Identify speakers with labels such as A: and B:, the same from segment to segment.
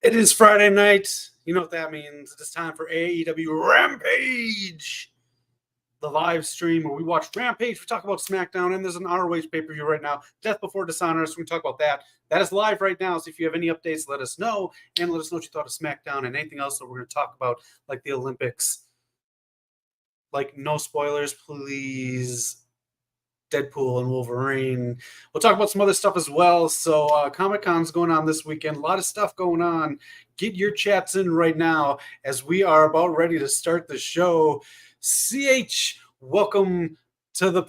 A: It is Friday night. You know what that means. It is time for AEW Rampage, the live stream where we watch Rampage, we talk about SmackDown, and there's an ROH pay-per-view right now, Death Before Dishonor, so we can talk about that. That is live right now, so if you have any updates, let us know, and let us know what you thought of SmackDown and anything else that we're going to talk about, like the Olympics. Like, no spoilers, please. Deadpool and Wolverine. We'll talk about some other stuff as well. So Comic-Con's going on this weekend. A lot of stuff going on. Get your chats in right now as we are about ready to start the show. CH, welcome to the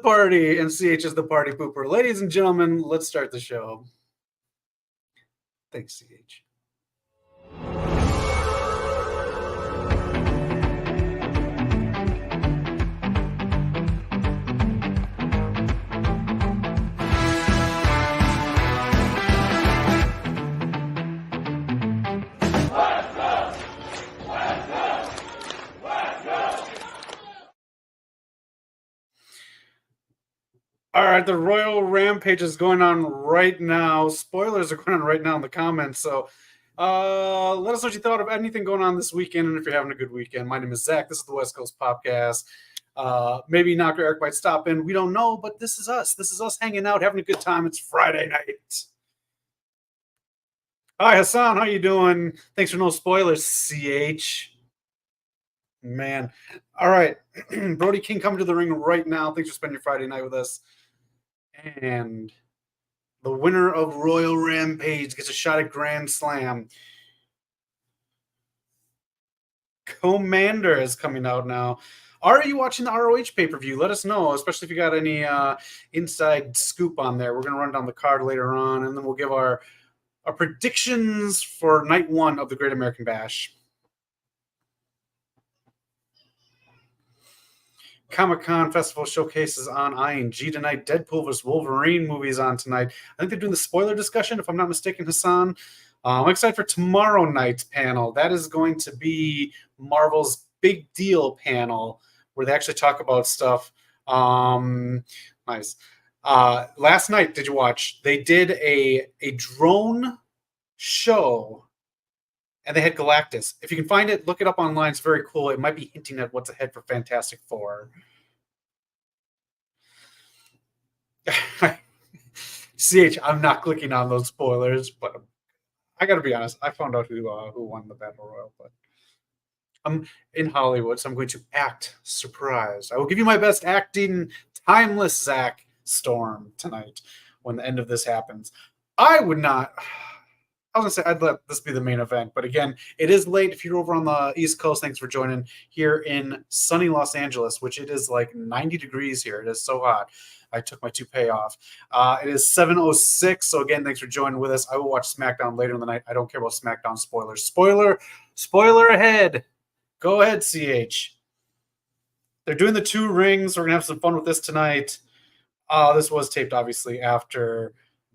A: party, and CH is the party pooper. Ladies and gentlemen, let's start the show. Thanks, CH. All right, the Royal Rampage is going on right now. Spoilers are going on right now in the comments. So let us know what you thought of anything going on this weekend and if you're having a good weekend. My name is Zach. This is the West Coast Podcast. Maybe Dr. Eric might stop in. We don't know, but this is us. This is us hanging out, having a good time. It's Friday night. Hi, Hassan. How you doing? Thanks for no spoilers, CH. Man. All right. Brody King coming to the ring right now. Thanks for spending your Friday night with us. And the winner of Royal Rampage gets a shot at Grand Slam. Commander is coming out now. Are you watching the ROH pay-per-view? Let us know, especially if you got any inside scoop on there. We're going to run down the card later on, and then we'll give our predictions for night one of the Great American Bash. Comic-Con Festival showcases on ING tonight. Deadpool vs. Wolverine movies on tonight. I think they're doing the spoiler discussion, if I'm not mistaken, Hassan. I'm excited for tomorrow night's panel. That is going to be Marvel's Big Deal panel, where they actually talk about stuff. Nice. Last night, did you watch? They did a drone show, and they had Galactus. If you can find it, look it up online. It's very cool. It might be hinting at what's ahead for Fantastic Four. CH, I'm not clicking on those spoilers, but I got to be honest. I found out who won the Battle Royal, but I'm in Hollywood, so I'm going to act surprised. I will give you my best acting, timeless Zach Storm tonight when the end of this happens. I was going to say I'd let this be the main event, but again, it is late. If you're over on the East Coast, thanks for joining here in sunny Los Angeles, which it is like 90 degrees here. It is so hot. I took my toupee off. It is 7:06, so again, thanks for joining with us. I will watch SmackDown later in the night. I don't care about SmackDown spoilers. Spoiler ahead. Go ahead, CH. They're doing the 2 rings. We're going to have some fun with this tonight. This was taped, obviously, after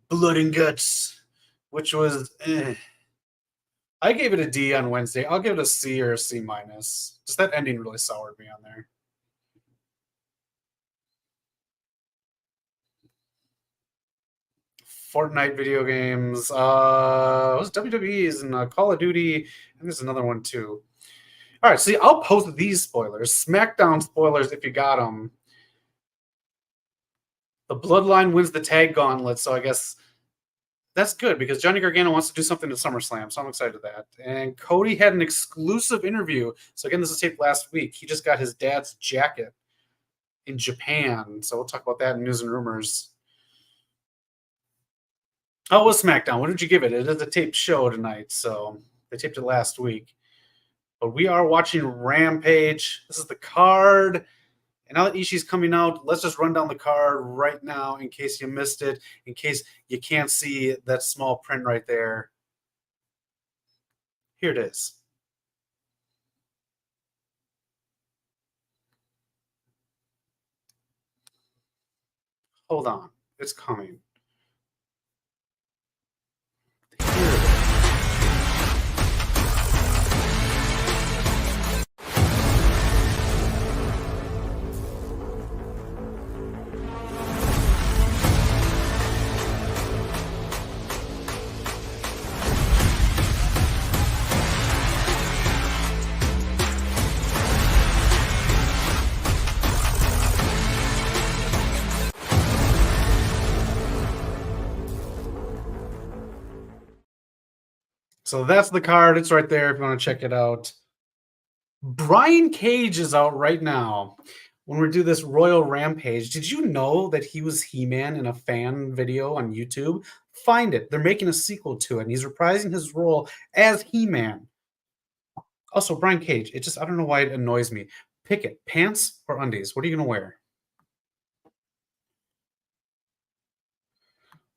A: Blood and Guts, which was I gave it a D on Wednesday. I'll give it a C or a C-. Just that ending really soured me on there. Fortnite video games. It was WWE's and Call of Duty, and there's another one too. All right, see, I'll post these spoilers. SmackDown spoilers if you got them. The Bloodline wins the tag gauntlet, so I guess that's good because Johnny Gargano wants to do something at SummerSlam, so I'm excited to that. And Cody had an exclusive interview. So again, this was taped last week. He just got his dad's jacket in Japan, so we'll talk about that in news and rumors. Oh, it was SmackDown. What did you give it? It is a taped show tonight, so they taped it last week. But we are watching Rampage. This is the card. And now that Ishii's coming out, let's just run down the card right now in case you missed it, in case you can't see that small print right there. Here it is. Hold on. It's coming. So that's the card. It's right there if you want to check it out. Brian Cage is out right now. When we do this Royal Rampage, did you know that he was He-Man in a fan video on YouTube? Find it. They're making a sequel to it, and he's reprising his role as He-Man. Also, Brian Cage, I don't know why it annoys me. Pick it. Pants or undies? What are you going to wear?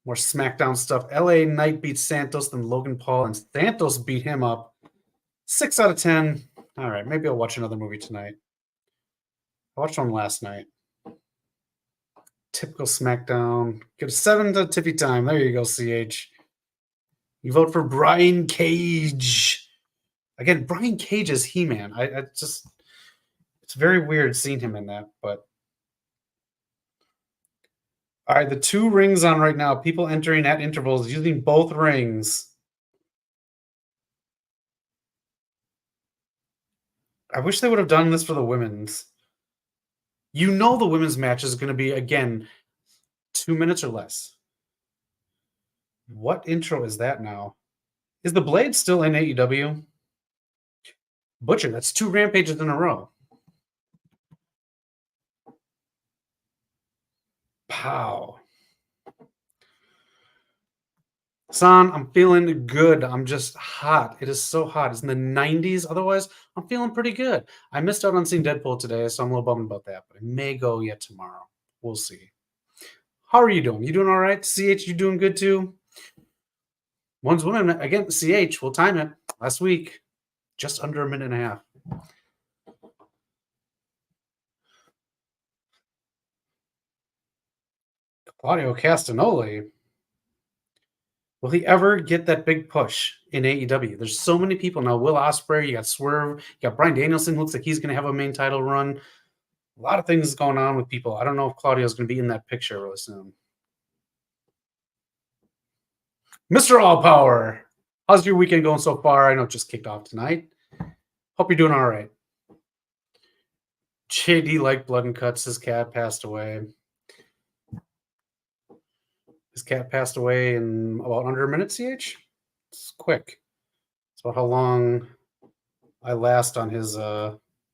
A: More SmackDown stuff. LA Knight beat Santos, then Logan Paul, and Santos beat him up. 6 out of 10. All right, maybe I'll watch another movie tonight. I watched one last night. Typical SmackDown. Give 7 to Tiffy time. There you go, CH. You vote for Brian Cage. Again, Brian Cage is He-Man. I just, it's very weird seeing him in that, but. All right, the 2 rings on right now. People entering at intervals using both rings. I wish they would have done this for the women's. You know the women's match is going to be, again, 2 minutes or less. What intro is that now? Is the Blade still in AEW? Butcher, that's 2 rampages in a row. Pow. Son, I'm feeling good. I'm just hot. It is so hot. It's in the 90s. Otherwise, I'm feeling pretty good. I missed out on seeing Deadpool today, so I'm a little bummed about that. But I may go yet tomorrow. We'll see. How are you doing? You doing all right? CH, you doing good too? One's women. Again, CH, we'll time it. Last week, just under a minute and a half. Claudio Castagnoli. Will he ever get that big push in AEW? There's so many people now. Will Ospreay, you got Swerve, you got Bryan Danielson. Looks like he's going to have a main title run. A lot of things going on with people. I don't know if Claudio's going to be in that picture really soon. Mr. All Power, how's your weekend going so far? I know it just kicked off tonight. Hope you're doing all right. JD liked Blood and Cuts. His cat passed away. His cat passed away in about under a minute, CH? It's quick. It's about how long I last on his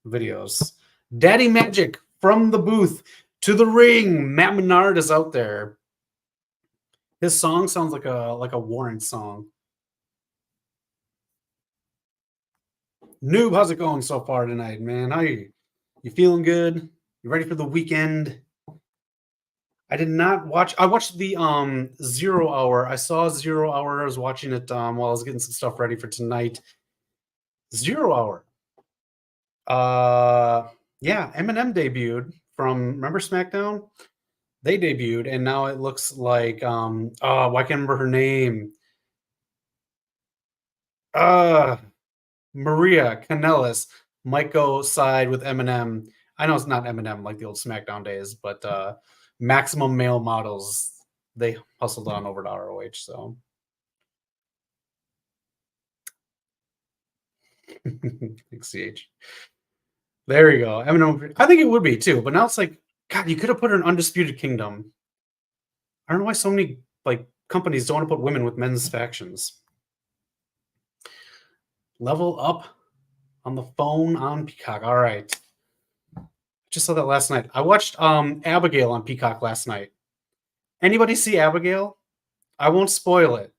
A: videos. Daddy Magic from the booth to the ring. Matt Menard is out there. His song sounds like a Warren song. Noob, how's it going so far tonight, man? How you? You feeling good? You ready for the weekend? I did not watch. I watched the 0 Hour. I saw 0 Hour. I was watching it while I was getting some stuff ready for tonight. 0 Hour. Yeah, Eminem debuted from, remember SmackDown? They debuted, and now it looks like oh, I can't remember her name. Maria Kanellis might go side with Eminem. I know it's not Eminem like the old SmackDown days, but Maximum Male Models, they hustled on over to ROH. So CH. There you go. Eminem, I think it would be too, but now it's like, God, you could have put her in Undisputed Kingdom. I don't know why so many like companies don't want to put women with men's factions. Level Up on the phone on Peacock. All right. Just saw that last night. I watched Abigail on Peacock last night. Anybody see Abigail? I won't spoil it.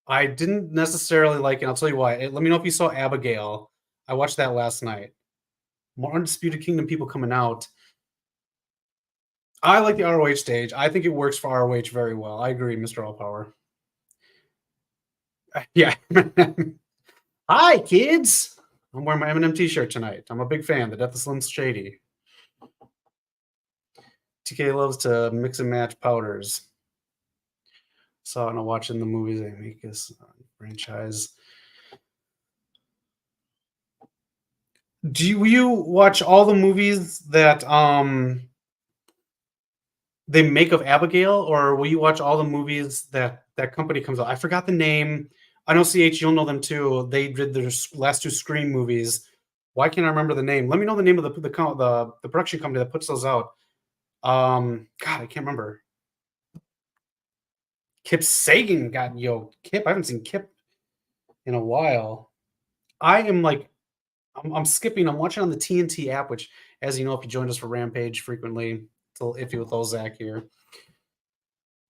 A: I didn't necessarily like it. I'll tell you why. Let me know if you saw Abigail. I watched that last night. More Undisputed Kingdom people coming out. I like the ROH stage. I think it works for ROH very well. I agree, Mr. All Power. Yeah. Hi, kids. I'm wearing my Eminem t-shirt tonight. I'm a big fan. The Death of Slim Shady. TK loves to mix and match powders. Saw it and watching the movies they make this franchise. Do you watch all the movies that they make of Abigail, or will you watch all the movies that company comes out? I forgot the name. I know CH, you'll know them too. They did their last 2 Scream movies. Why can't I remember the name? Let me know the name of the production company that puts those out. God, I can't remember. Kip Sagan got Kip. I haven't seen Kip in a while. I am like, I'm skipping. I'm watching on the TNT app, which, as you know, if you joined us for Rampage frequently, it's a little iffy with old Zach here.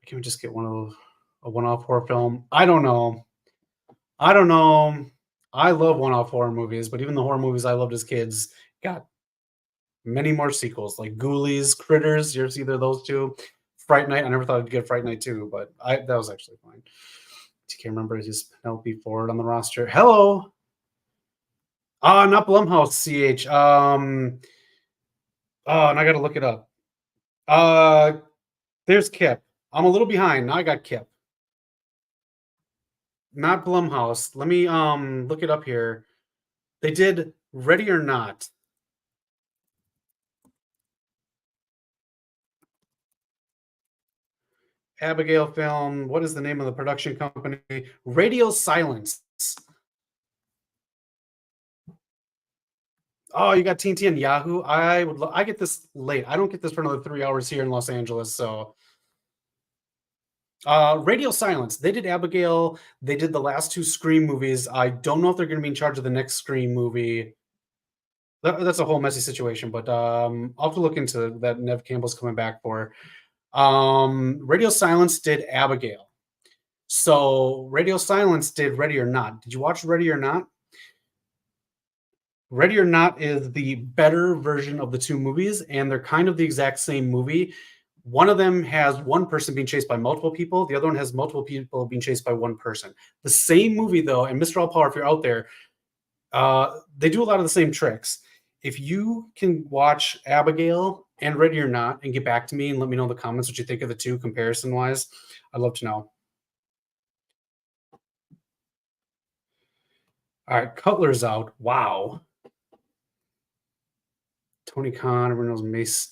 A: Can we just get a one-off horror film? I don't know. I don't know. I love one-off horror movies, but even the horror movies I loved as kids got many more sequels, like Ghoulies, Critters. You ever see either of those two? Fright Night. I never thought I'd get Fright Night 2, but that was actually fine. I can't remember his Penelope Ford on the roster. Hello. Not Blumhouse, CH. And I gotta look it up. There's Kip. I'm a little behind. Now I got Kip. Not Blumhouse. Let me look it up here. They did Ready or Not. Abigail Film. What is the name of the production company? Radio Silence. Oh, you got TNT and Yahoo. I get this late. I don't get this for another 3 hours here in Los Angeles. So, Radio Silence. They did Abigail. They did the last 2 Scream movies. I don't know if they're going to be in charge of the next Scream movie. That's a whole messy situation, but I'll have to look into that. Nev Campbell's coming back for. Radio Silence did Abigail. So Radio Silence did Ready or Not. Did you watch Ready or Not? Ready or Not is the better version of the 2 movies, and they're kind of the exact same movie. One of them has one person being chased by multiple people. The other one has multiple people being chased by one person. The same movie, though, and Mr. All Power, if you're out there, they do a lot of the same tricks. If you can watch Abigail and Ready or Not and get back to me and let me know in the comments what you think of the 2 comparison-wise, I'd love to know. All right, Cutler's out. Wow. Tony Khan, everyone knows Mace.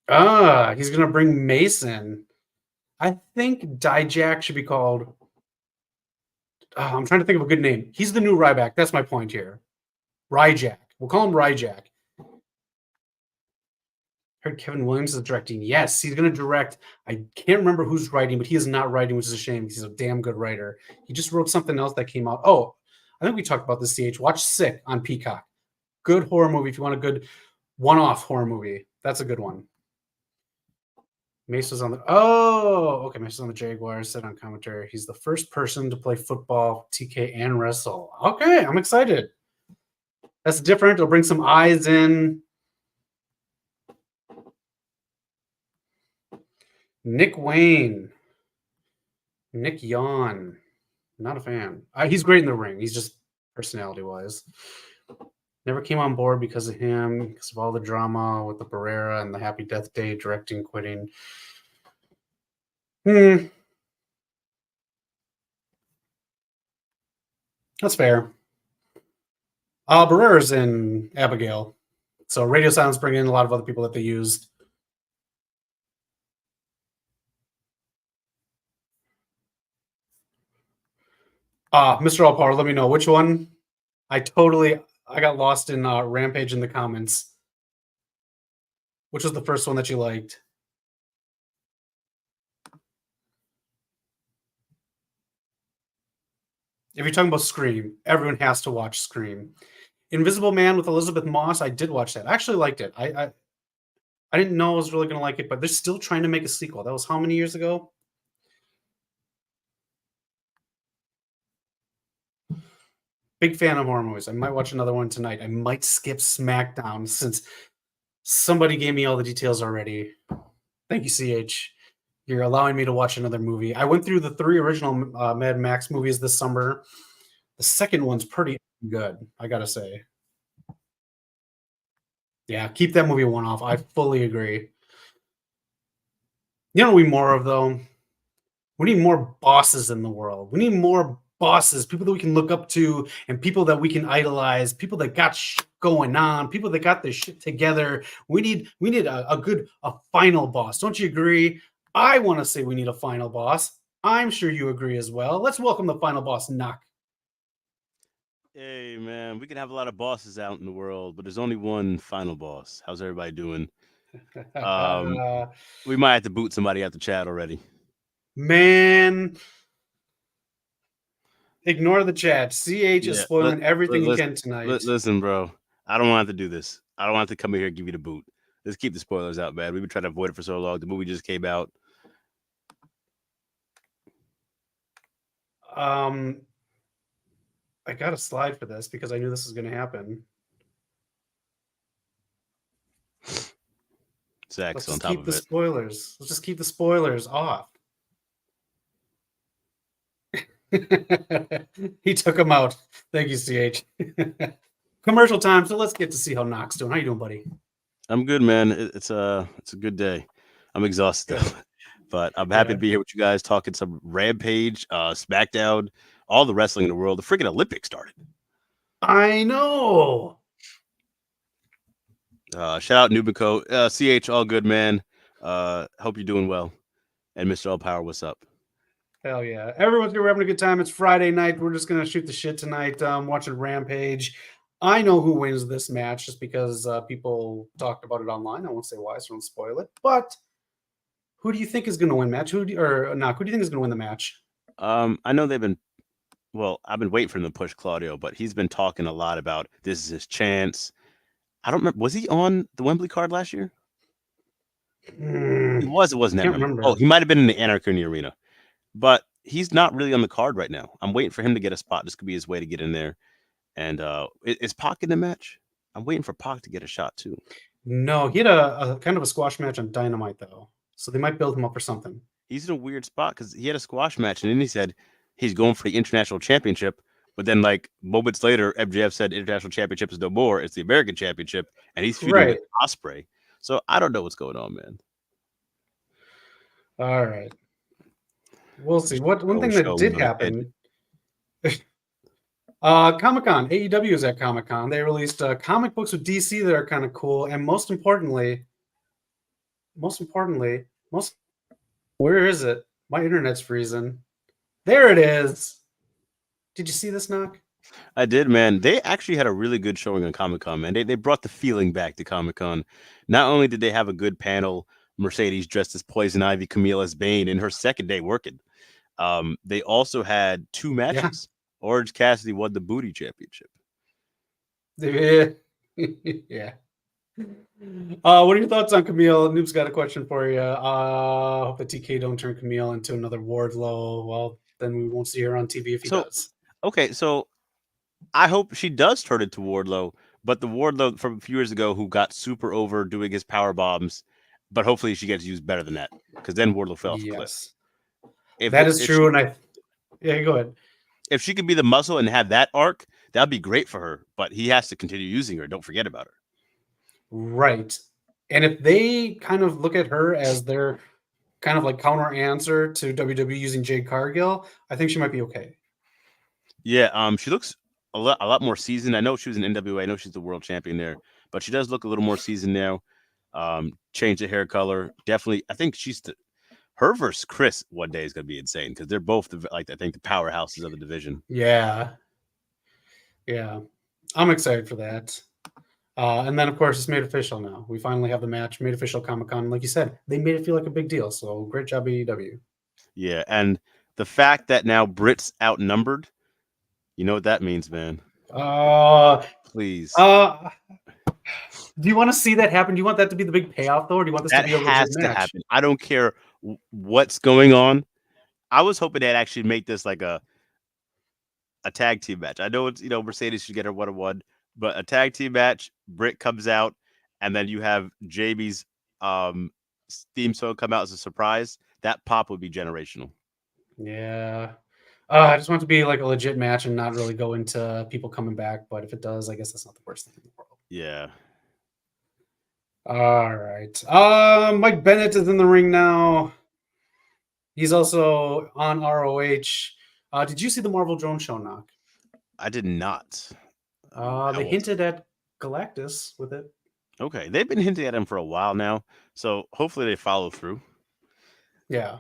A: He's going to bring Mason. I think Dijak should be called... I'm trying to think of a good name. He's the new Ryback. That's my point here. Ryjack. We'll call him Ryjack. Heard Kevin Williams is directing. Yes, he's going to direct. I can't remember who's writing, but he is not writing, which is a shame because he's a damn good writer. He just wrote something else that came out. Oh, I think we talked about this, CH. Watch Sick on Peacock. Good horror movie. If you want a good one-off horror movie, that's a good one. Mace was on the... Oh, okay. Mace was on the Jaguars, said on commentary. He's the first person to play football, TK, and wrestle. Okay, I'm excited. That's different. It'll bring some eyes in. Nick Wayne. Nick Yawn. Not a fan. He's great in the ring. He's just personality-wise. Never came on board because of him, because of all the drama with the Barrera and the Happy Death Day directing, quitting. That's fair. Barrera's in Abigail. So Radio Silence bring in a lot of other people that they used. Mr. All Power, let me know which one. I got lost in Rampage in the comments. Which was the first one that you liked? If you're talking about Scream, everyone has to watch Scream. Invisible Man with Elizabeth Moss, I did watch that. I actually liked it. I didn't know I was really going to like it, but they're still trying to make a sequel. That was how many years ago? Big fan of horror movies. I might watch another one tonight. I might skip SmackDown since somebody gave me all the details already. Thank you, CH. You're allowing me to watch another movie. I went through the 3 original Mad Max movies this summer. The second one's pretty good, I gotta say. Yeah, keep that movie one off. I fully agree. You know what we need more of, though? We need more bosses in the world. We need more bosses, people that we can look up to, and people that we can idolize, people that got shit going on, people that got their shit together. We need a final boss. Don't you agree? I want to say we need a final boss. I'm sure you agree as well. Let's welcome the final boss, Knock.
B: Hey, man, we can have a lot of bosses out in the world, but there's only one final boss. How's everybody doing? We might have to boot somebody out the chat already.
A: Man, Ignore the chat. CH is spoiling everything he can tonight.
B: Listen, bro. I don't want to do this. I don't want to come in here and give you the boot. Let's keep the spoilers out, man. We've been trying to avoid it for so long. The movie just came out.
A: I got a slide for this because I knew this was going to happen.
B: Zach's on
A: Let's just
B: top
A: keep
B: of
A: the
B: it.
A: spoilers. Let's just keep the spoilers off. He took him out. Thank you, CH. Commercial time. So let's get to see how Knox doing. How you doing, buddy?
B: I'm good, man. It's a good day. I'm exhausted, though. But I'm happy to be here with you guys talking some Rampage, SmackDown, all the wrestling in the world. The freaking Olympics started.
A: I know.
B: Shout out Nubico. CH, all good, man. Hope you're doing well. And Mr. All Power, what's up?
A: Hell yeah. Everyone's here. We're having a good time. It's Friday night. We're just going to shoot the shit tonight. Watching Rampage. I know who wins this match just because people talked about it online. I won't say why, so don't spoil it. But who do you think is going to win match? Who do you think is going to win the match?
B: I know they've been, I've been waiting for him to push Claudio, but he's been talking a lot about this is his chance. I don't remember. Was he on the Wembley card last year? He was. It wasn't that.
A: Can't remember.
B: Oh, he might have been in the Anarchy in the Arena, but he's not really on the card right now. I'm waiting for him to get a spot. This could be his way to get in there. And is Pac in the match? I'm waiting for Pac to get a shot too.
A: No, he had a kind of a squash match on Dynamite though, so they might build him up for something.
B: He's in a weird spot because he had a squash match, and then he said he's going for the international championship. But then, like moments later, MJF said international championship is no more; it's the American championship, and he's feuding with Ospreay. So I don't know what's going on, man.
A: All right, we'll see. One thing that did happen. Comic-Con, AEW is at Comic-Con. They released comic books with DC that are kind of cool, and most importantly, where is it? My internet's freezing. There it is. Did you see this, Knock?
B: I did, man. They actually had a really good showing on Comic-Con, man. They brought the feeling back to Comic-Con. Not only did they have a good panel, Mercedes dressed as Poison Ivy, Camille as Bane in her second day working. They also had 2 matches. Yeah. Orange Cassidy won the Booty Championship.
A: Yeah. What are your thoughts on Camille? Noob's got a question for you. Hope the TK don't turn Camille into another Wardlow. Well, then we won't see her on TV if he does.
B: Okay, so I hope she does turn into Wardlow, but the Wardlow from a few years ago who got super over doing his power bombs, but hopefully she gets used better than that, because then Wardlow fell off the cliff.
A: That is true, yeah, go ahead.
B: If she could be the muscle and have that arc, that'd be great for her. But he has to continue using her. Don't forget about her.
A: Right. And if they kind of look at her as their kind of like counter answer to WWE using Jade Cargill, I think she might be okay.
B: Yeah, she looks a lot more seasoned. I know she was in NWA. I know she's the world champion there, but she does look a little more seasoned now. Change the hair color. Definitely. I think her versus Chris one day is going to be insane because they're both I think the powerhouses of the division.
A: Yeah. I'm excited for that. And then, of course, it's made official now. We finally have the match made official Comic-Con. Like you said, they made it feel like a big deal. So great job, AEW.
B: Yeah, and the fact that now Britt's outnumbered, you know what that means, man. Please.
A: Do you want to see that happen? Do you want that to be the big payoff, though, or do you want this to be a legit match?
B: Happen. I don't care what's going on. I was hoping they'd actually make this like a tag team match. I know it's Mercedes should get her 1-on-1, but a tag team match. Britt comes out, and then you have Jamie's theme song come out as a surprise. That pop would be generational.
A: Yeah. I just want it to be like a legit match and not really go into people coming back. But if it does, I guess that's not the worst thing in the world.
B: Yeah.
A: All right. Mike Bennett is in the ring now. He's also on ROH. Did you see the Marvel Drone Show, Knock?
B: I did not.
A: They hinted at Galactus with it.
B: Okay. They've been hinting at him for a while now. So hopefully they follow through.
A: Yeah.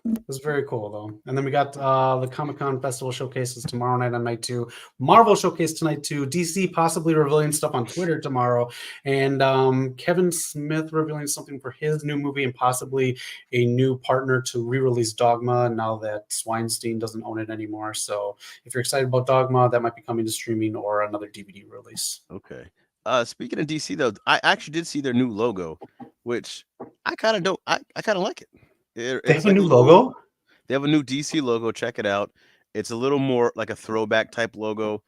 A: It was very cool though. And then we got the Comic-Con Festival showcases tomorrow night on night 2. Marvel showcase tonight too. DC possibly revealing stuff on Twitter tomorrow. And Kevin Smith revealing something for his new movie and possibly a new partner to re-release Dogma now that Weinstein doesn't own it anymore. So if you're excited about Dogma, that might be coming to streaming or another DVD release.
B: Okay. Speaking of DC though, I actually did see their new logo, which I kind of don't. I kind of like it.
A: They
B: It's
A: have a
B: like
A: new
B: a little.
A: logo?
B: They have a new DC logo. Check it out. It's a little more like a throwback type logo.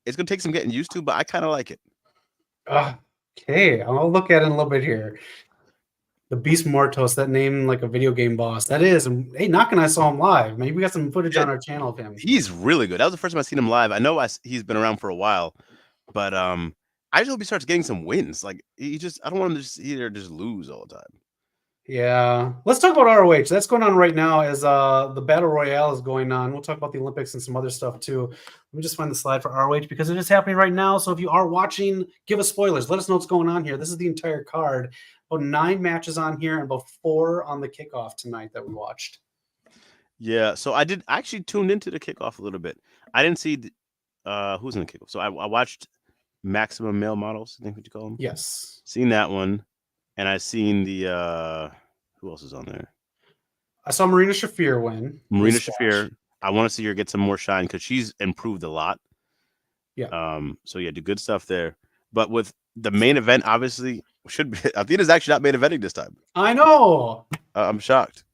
B: It's gonna take some getting used to, but I kind of like it.
A: Okay, I'll look at it in a little bit here. The Beast Mortos, that name like a video game boss. That is. And hey, Knock and I saw him live. Maybe we got some footage
B: Yeah,
A: on our channel of him.
B: he's really good. That was the first time I seen him live. I know he's been around for a while, but I just hope he starts getting some wins. Like he just, I don't want him to just either just lose all the time.
A: Yeah. Let's talk about ROH. That's going on right now as the Battle Royale is going on. We'll talk about the Olympics and some other stuff too. Let me just find the slide for ROH because it is happening right now. So if you are watching, give us spoilers. Let us know what's going on here. This is the entire card. About 9 matches on here and about 4 on the kickoff tonight that we watched.
B: Yeah, so I actually tuned into the kickoff a little bit. I didn't see who's in the kickoff. So I watched Maximum Male Models, I think what you call them.
A: Yes.
B: Seen that one, and I seen the who else is on there?
A: I saw Marina Shafir win.
B: Marina Shafir. I want to see her get some more shine because she's improved a lot.
A: Yeah.
B: So yeah, do good stuff there. But with the main event, obviously should be. Athena's actually not main eventing this time.
A: I know.
B: I'm shocked.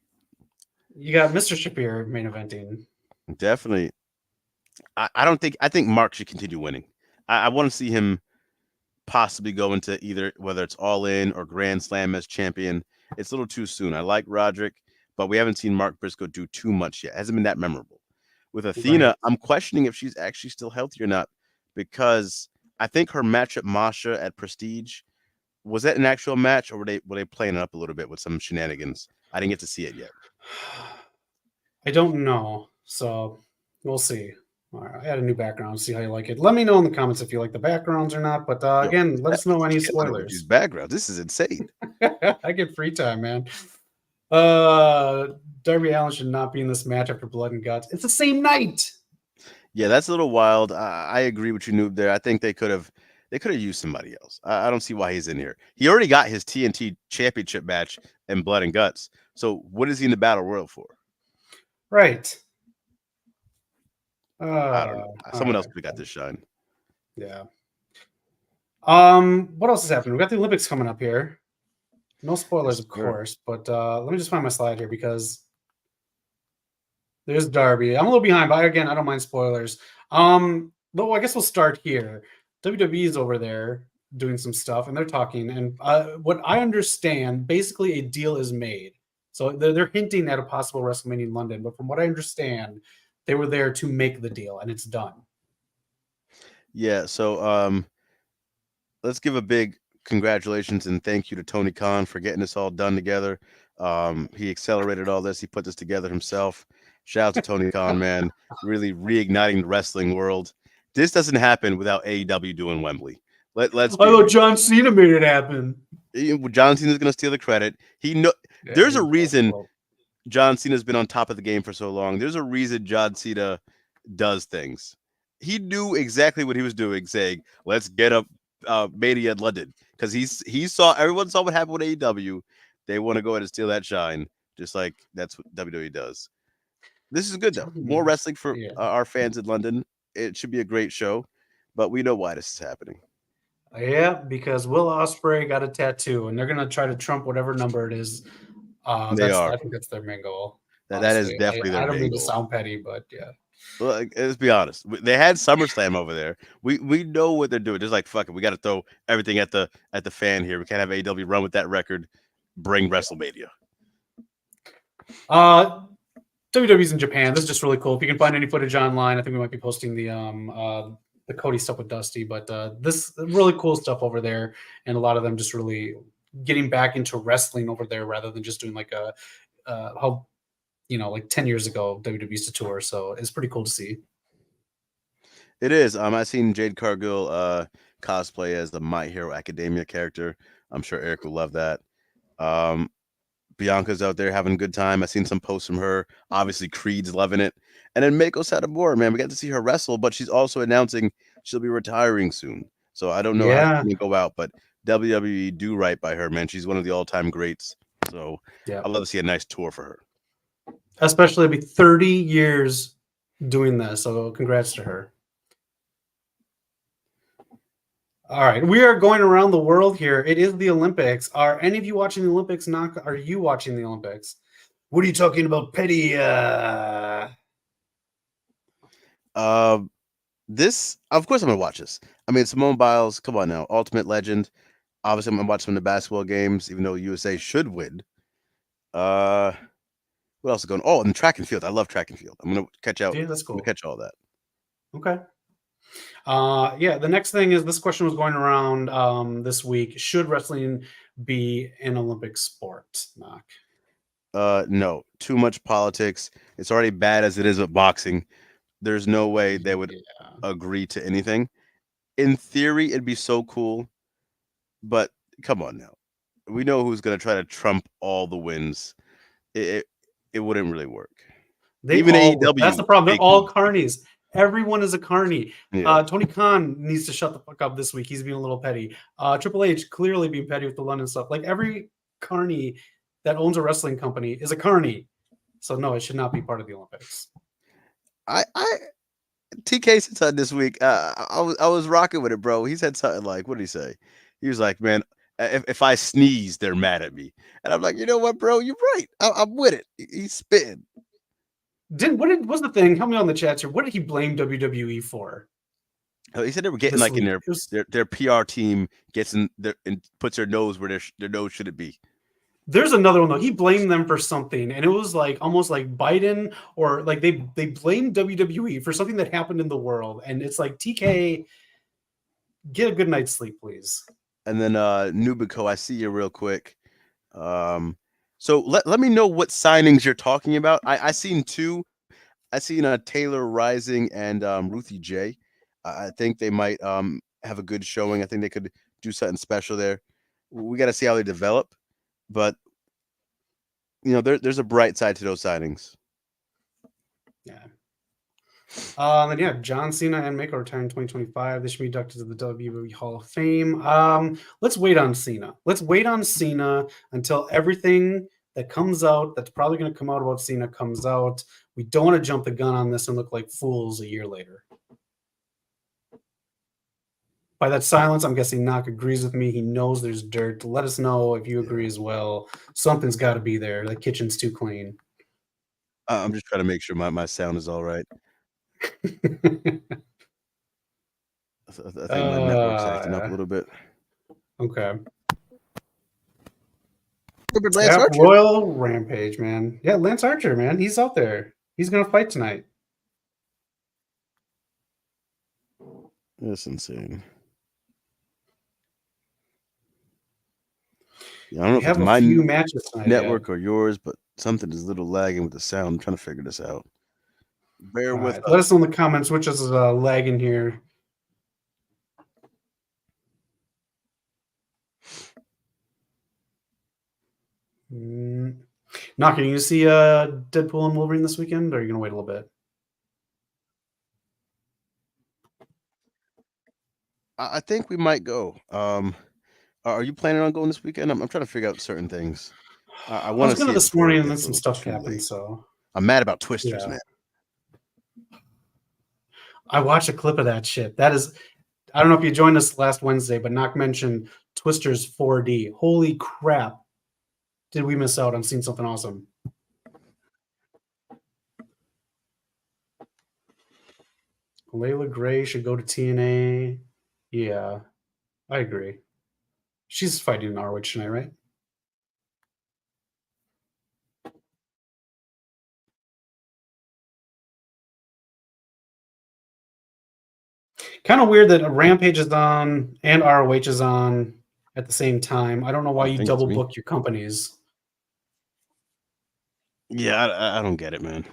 A: You got Mr. Shapiro main eventing.
B: Definitely. I think Mark should continue winning. I want to see him possibly go into either whether it's All In or Grand Slam as champion. It's a little too soon. I like Roderick, but we haven't seen Mark Briscoe do too much yet. It hasn't been that memorable. With Athena,
A: Right.
B: I'm questioning if she's actually still healthy or not because I think her match at Masha at Prestige, was that an actual match or were they playing it up a little bit with some shenanigans? I didn't get to see it yet.
A: I don't know. So we'll see. All right, I had a new background. See how you like it. Let me know in the comments if you like the backgrounds or not. But again, let us know any spoilers.
B: These backgrounds. This is insane.
A: I get free time, man. Darby Allin should not be in this match after Blood and Guts. It's the same night.
B: Yeah, that's a little wild. I agree with you, Noob. There, I think they could have used somebody else. I don't see why he's in here. He already got his TNT Championship match in Blood and Guts. So what is he in the Battle Royal for?
A: Right.
B: I don't know. Someone else could have got this shine.
A: Yeah. What else is happening? We got the Olympics coming up here. No spoilers, of course, but let me just find my slide here because there's Darby. I'm a little behind, but again, I don't mind spoilers. Though I guess we'll start here. WWE is over there doing some stuff, and they're talking. And what I understand, basically, a deal is made. So they're hinting at a possible WrestleMania in London, but from what I understand, they were there to make the deal, and it's done.
B: Yeah. So let's give a big congratulations and thank you to Tony Khan for getting this all done together. He accelerated all this. He put this together himself. Shout out to Tony Khan, man. Really reigniting the wrestling world. This doesn't happen without AEW doing Wembley. Let's.
A: I thought John Cena made it happen.
B: John Cena's going to steal the credit. There's a reason John Cena's been on top of the game for so long. There's a reason John Cena does things. He knew exactly what he was doing, saying, "Let's get up Mania in London," because everyone saw what happened with AEW. They want to go ahead and steal that shine, just like that's what WWE does. This is good though. More wrestling for our fans in London. It should be a great show, but we know why this is happening.
A: Yeah, because Will Ospreay got a tattoo, and they're gonna try to trump whatever number it is. I think that's their main goal.
B: That is definitely their main goal.
A: I don't mean to sound petty, but yeah.
B: Well, let's be honest. They had SummerSlam over there. We know what they're doing. Just like fuck it, we got to throw everything at the fan here. We can't have AEW run with that record. Bring WrestleMania.
A: WWE's in Japan. This is just really cool. If you can find any footage online, I think we might be posting the Cody stuff with Dusty. But this really cool stuff over there, and a lot of them just really getting back into wrestling over there rather than just doing like how like 10 years ago WWE used to tour. So it's pretty cool to see.
B: It is. I seen Jade Cargill cosplay as the My Hero Academia character. I'm sure Eric will love that. Bianca's out there having a good time. I seen some posts from her. Obviously, Creed's loving it. And then Mako Satomura, man, we got to see her wrestle, but she's also announcing she'll be retiring soon. So I don't know how she's
A: Yeah.
B: gonna go out, but WWE do right by her, man. She's one of the all-time greats. So
A: Yeah.
B: I'd love to see a nice tour for her.
A: Especially be 30 years doing this. So congrats to her. All right, we are going around the world here. It is the Olympics. Are any of you watching the Olympics? Not? Are you watching the Olympics? What are you talking about, Petty?
B: This, of course, I'm gonna watch this. I mean, Simone Biles, come on now, ultimate legend. Obviously, I'm gonna watch some of the basketball games, even though USA should win. What else is going? Oh, and track and field. I love track and field. I'm gonna catch out.
A: Yeah, that's
B: I'm
A: cool.
B: gonna catch all that.
A: Okay. Yeah, the next thing is this question was going around this week. Should wrestling be an Olympic sport? Knock.
B: No, too much politics. It's already bad as it is with boxing. There's no way they would
A: Yeah.
B: agree to anything. In theory, it'd be so cool, but come on now. We know who's gonna try to trump all the wins. It wouldn't really work.
A: They
B: Even
A: all would.
B: AEW.
A: That's the problem. They're
B: fake
A: all
B: moves.
A: carnies. Everyone is a carny.
B: Yeah.
A: Tony Khan needs to shut the fuck up this week. He's being a little petty. Triple H clearly being petty with the London stuff. Like every carny that owns a wrestling company is a carny. So no, it should not be part of the Olympics.
B: TK said something this week. I was rocking with it, bro. He said something like, what did he say? He was like, man, if I sneeze, they're mad at me. And I'm like, you know what, bro? You're right. I'm with it. He's spitting.
A: What's the thing? Help me on the chat here. What did he blame WWE for?
B: He said they were getting
A: This
B: like in
A: week.
B: their PR team gets in there and puts their nose where their nose shouldn't be.
A: There's another one though. He blamed them for something, and it was like almost like Biden or like they blamed WWE for something that happened in the world, and it's like TK, get a good night's sleep, please.
B: And then Nubico, I see you real quick. So let me know what signings you're talking about. I seen two. I seen Taylor Rising and Ruthie J. I think they might have a good showing. I think they could do something special there. We got to see how they develop, but you know, there's a bright side to those signings.
A: Yeah. And yeah, John Cena and Mako retiring in 2025. They should be inducted to the WWE Hall of Fame. Let's wait on Cena. Let's wait on Cena until everything that comes out, that's probably going to come out about Cena, comes out. We don't want to jump the gun on this and look like fools a year later. By that silence, I'm guessing Knock agrees with me. He knows there's dirt. Let us know if you agree as well. Something's got to be there. The kitchen's too clean.
B: I'm just trying to make sure my sound is all right. I think my network's acting up a little bit.
A: Okay.
B: Lance Archer.
A: Royal Rampage, man. Yeah, Lance Archer, man. He's out there. He's going to fight tonight.
B: That's insane. Yeah, I don't know if it's my
A: matches tonight,
B: network or yours, but something is a little lagging with the sound. I'm trying to figure this out. Bear with us.
A: Let us know in the comments which is lagging here. Knock, are you going to see Deadpool and Wolverine this weekend, or are you going to wait a little bit?
B: I think we might go. Are you planning on going this weekend? I'm trying to figure out certain things. I want to see it
A: this morning, and then some stuff happened.
B: late.
A: So
B: I'm mad about Twisters, man.
A: I watched a clip of that shit. That is, I don't know if you joined us last Wednesday, but Knock mentioned Twisters 4D. Holy crap! Did we miss out on seeing something awesome? Layla Gray should go to TNA. Yeah, I agree. She's fighting in ROH tonight, right? Kind of weird that Rampage is on and ROH is on at the same time. I don't know why you double book your companies.
B: Yeah, I don't get it, man.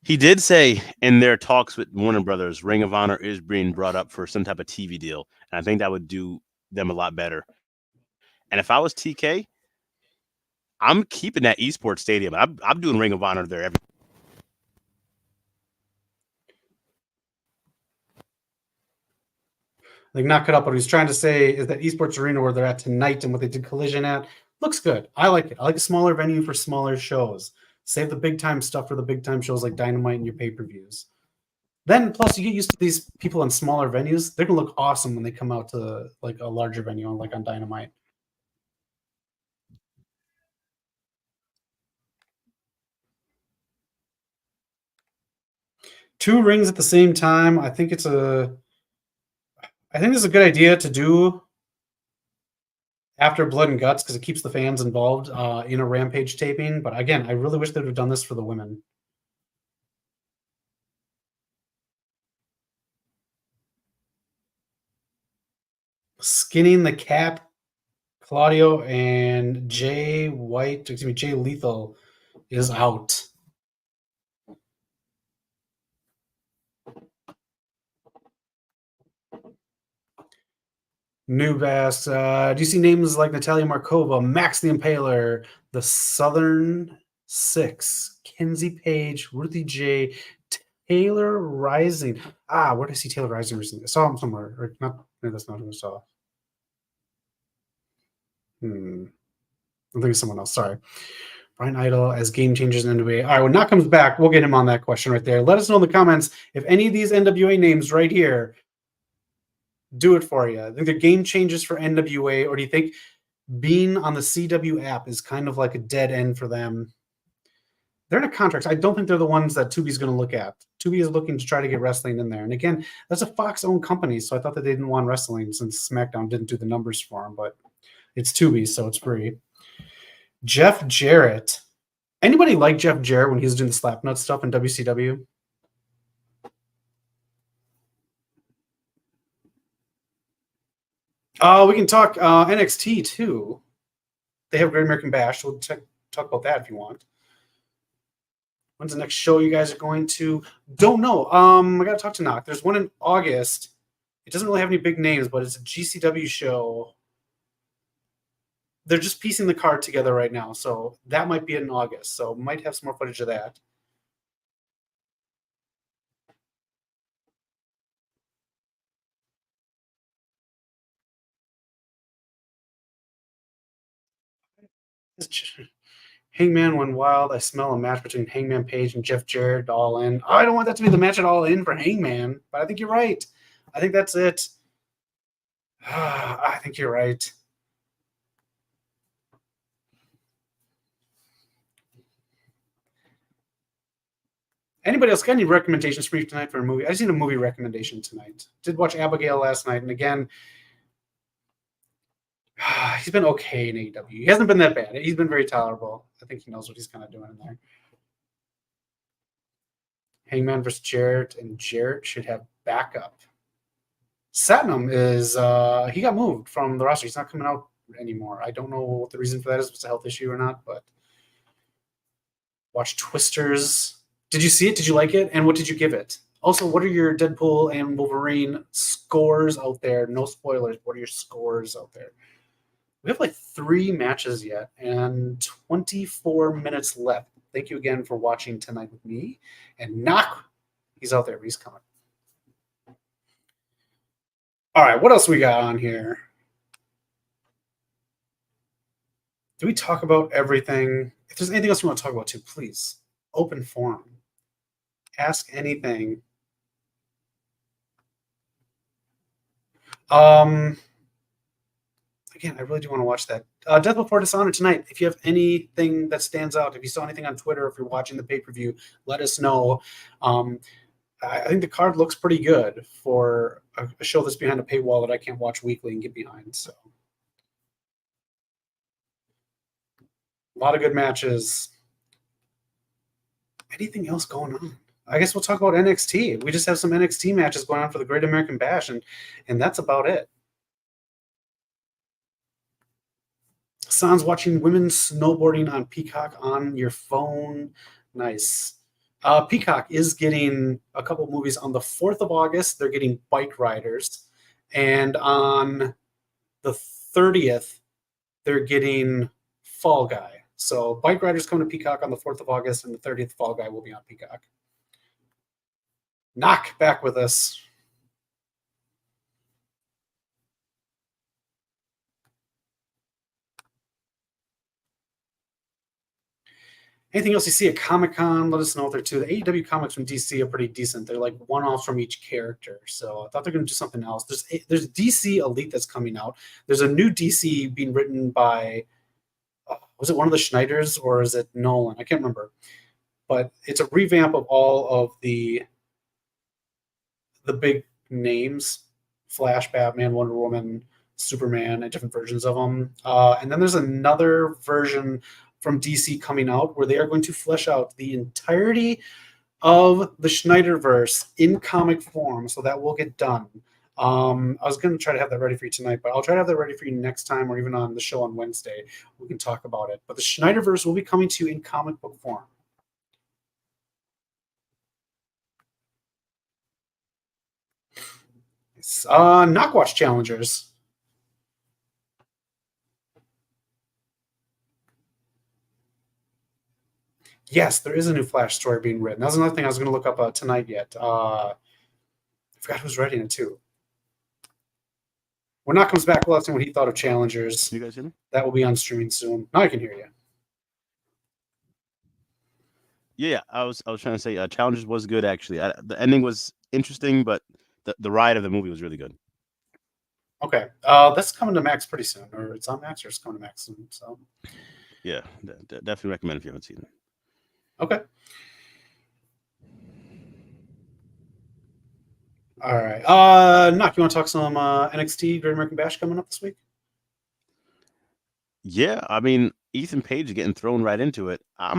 B: He did say in their talks with Warner Brothers, Ring of Honor is being brought up for some type of TV deal. And I think that would do them a lot better. And if I was TK, I'm keeping that esports stadium. I'm doing Ring of Honor there every.
A: Like, not cut up. What he's trying to say is that esports arena where they're at tonight and what they did Collision at looks good. I like it. I like a smaller venue for smaller shows. Save the big time stuff for the big time shows like Dynamite and your pay-per-views. Then plus you get used to these people in smaller venues. They're gonna look awesome when they come out to like a larger venue, like on Dynamite. Two rings at the same time. I think it's a good idea to do after Blood and Guts because it keeps the fans involved in a Rampage taping. But again, I really wish they would have done this for the women. Skinning the Cap, Claudio and Jay Lethal is out. New Bass. Do you see names like Natalia Markova, Max the Impaler, the Southern Six, Kenzie Page, Ruthie J, Taylor Rising? Where did I see Taylor Rising recently? I saw him somewhere. Or not, no, that's not who I saw. I'm thinking of someone else. Sorry. Brian Idol as game changers in NWA. All right, when Knock comes back, we'll get him on that question right there. Let us know in the comments if any of these NWA names right here do it for you. I think they're game changers for NWA, or do you think being on the CW app is kind of like a dead end for them? They're in a contract. I don't think they're the ones that Tubi's going to look at. Tubi is looking to try to get wrestling in there. And again, that's a Fox-owned company, so I thought that they didn't want wrestling since SmackDown didn't do the numbers for them, but it's Tubi, so it's free. Jeff Jarrett. Anybody like Jeff Jarrett when he was doing the Slapnut stuff in WCW? We can talk NXT too. They have Great American Bash. We'll talk about that if you want. When's the next show you guys are going to? Don't know. I got to talk to Knock. There's one in August. It doesn't really have any big names, but it's a GCW show. They're just piecing the card together right now, so that might be in August. So might have some more footage of that. Hangman went wild. I smell a match between Hangman Page and Jeff Jarrett All In. I don't want that to be the match at All In for Hangman, but I think you're right. I think that's it. I think you're right. Anybody else got any recommendations for me tonight for a movie? I just need a movie recommendation tonight. Did watch Abigail last night, and again, he's been okay in AEW. He hasn't been that bad. He's been very tolerable. I think he knows what he's kind of doing in there. Hangman versus Jarrett, and Jarrett should have backup. Satnam is he got moved from the roster. He's not coming out anymore. I don't know what the reason for that is. If it's a health issue or not, but watch Twisters. Did you see it? Did you like it? And what did you give it? Also, what are your Deadpool and Wolverine scores out there? No spoilers. What are your scores out there? We have like 3 matches yet and 24 minutes left. Thank you again for watching tonight with me. And Knock, he's out there. He's coming. All right, what else we got on here? Do we talk about everything? If there's anything else you want to talk about too, please. Open forum. Ask anything. Again, I really do want to watch that. Death Before Dishonor tonight. If you have anything that stands out, if you saw anything on Twitter, if you're watching the pay-per-view, let us know. I think the card looks pretty good for a show that's behind a paywall that I can't watch weekly and get behind. So, a lot of good matches. Anything else going on? I guess we'll talk about NXT. We just have some NXT matches going on for the Great American Bash, and that's about it. Sans watching women's snowboarding on Peacock on your phone. Nice. Peacock is getting a couple movies on the 4th of August. They're getting Bike Riders. And on the 30th, they're getting Fall Guy. So Bike Rider's coming to Peacock on the 4th of August, and the 30th Fall Guy will be on Peacock. Knock back with us. Anything else you see at Comic-Con, let us know there too. The AEW comics from DC are pretty decent. They're like one-offs from each character. So I thought they're going to do something else. There's DC Elite that's coming out. There's a new DC being written by, was it one of the Schneiders or is it Nolan? I can't remember. But it's a revamp of all of the big names: Flash, Batman, Wonder Woman, Superman, and different versions of them. And then there's another version from DC coming out where they are going to flesh out the entirety of the Schneiderverse in comic form. So that will get done. I was going to try to have that ready for you tonight, but I'll try to have that ready for you next time or even on the show on Wednesday. We can talk about it. But the Schneiderverse will be coming to you in comic book form. Knockwatch challengers. Yes, there is a new Flash story being written. That was another thing I was going to look up tonight yet. I forgot who's writing it too. When Knock comes back, we'll ask him what he thought of challengers.
B: You guys hear me?
A: That will be on streaming soon. Now I can hear you.
B: Yeah, I was trying to say Challengers was good actually. The ending was interesting, but the ride of the movie was really good.
A: Okay, that's coming to Max pretty soon, or it's on Max, or it's coming to Max soon. So
B: yeah, definitely recommend if you haven't seen it.
A: Okay. All right. Knock, you want to talk some NXT Great American Bash coming up this week?
B: Yeah, I mean Ethan Page is getting thrown right into it. I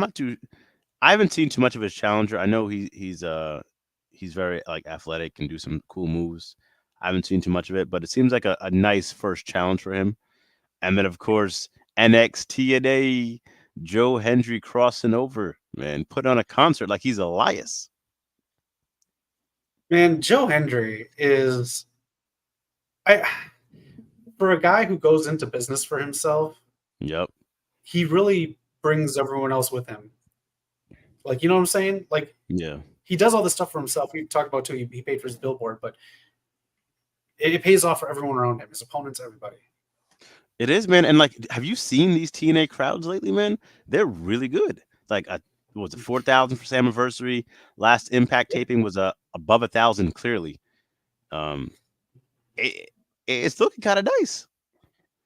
B: haven't seen too much of his challenger. I know he's very like athletic and do some cool moves. I haven't seen too much of it, but it seems like a nice first challenge for him. And then of course NXT Joe Hendry crossing over, man, put on a concert like he's Elias.
A: Man, Joe Hendry is for a guy who goes into business for himself.
B: Yep.
A: He really brings everyone else with him. Like, you know what I'm saying? Like,
B: yeah,
A: he does all this stuff for himself. We talked about too. He paid for his billboard, but it pays off for everyone around him, his opponents, everybody.
B: It is, man. And like, have you seen these TNA crowds lately, man? They're really good. Like, was it 4,000 for Slammiversary? Last Impact taping was above 1,000, clearly. It's looking kind of nice.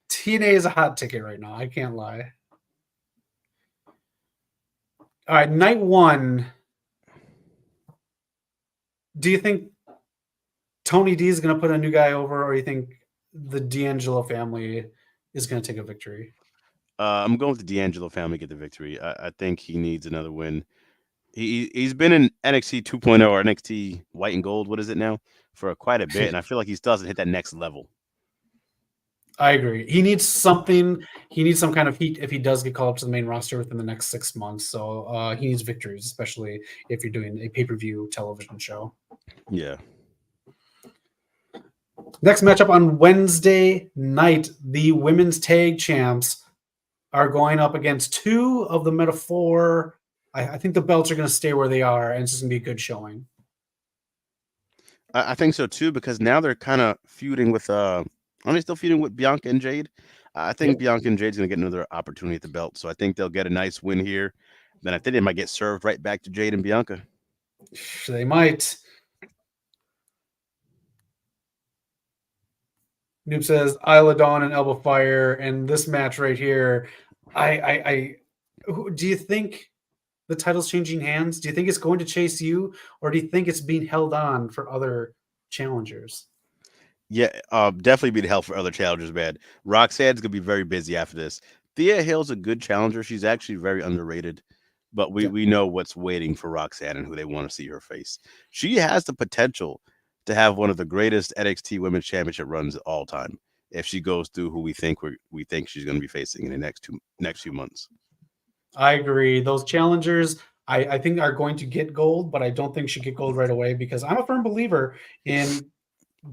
A: TNA is a hot ticket right now. I can't lie. All right, night one. Do you think Tony D is going to put a new guy over, or you think the D'Angelo family is going to take a victory?
B: I'm going with the D'Angelo family to get the victory. I think he needs another win. He's been in NXT 2.0 or NXT White and Gold. What is it now? For quite a bit, and I feel like he still hasn't hit that next level.
A: I agree. He needs something. He needs some kind of heat if he does get called up to the main roster within the next 6 months. So he needs victories, especially if you're doing a pay-per-view television show.
B: Yeah.
A: Next matchup on Wednesday night, the women's tag champs are going up against two of the Meta-4. I think the belts are going to stay where they are, and it's just going to be a good showing.
B: I think so too, because now they're kind of feuding with are they still feuding with Bianca and Jade? I think Bianca and Jade's gonna get another opportunity at the belt, so I think they'll get a nice win here. Then I think they might get served right back to Jade and Bianca.
A: They might. Noob says Isla Dawn and Elbow Fire, and this match right here. Do you think the title's changing hands? Do you think it's going to chase you, or do you think it's being held on for other challengers?
B: Yeah, definitely be the help for other challengers, man. Roxanne's gonna be very busy after this. Thea Hale's a good challenger. She's actually very underrated, but we know what's waiting for Roxanne and who they want to see her face. She has the potential to have one of the greatest NXT Women's Championship runs of all time if she goes through who we think she's going to be facing in the next few months.
A: I agree. Those challengers, I think, are going to get gold, but I don't think should get gold right away because I'm a firm believer in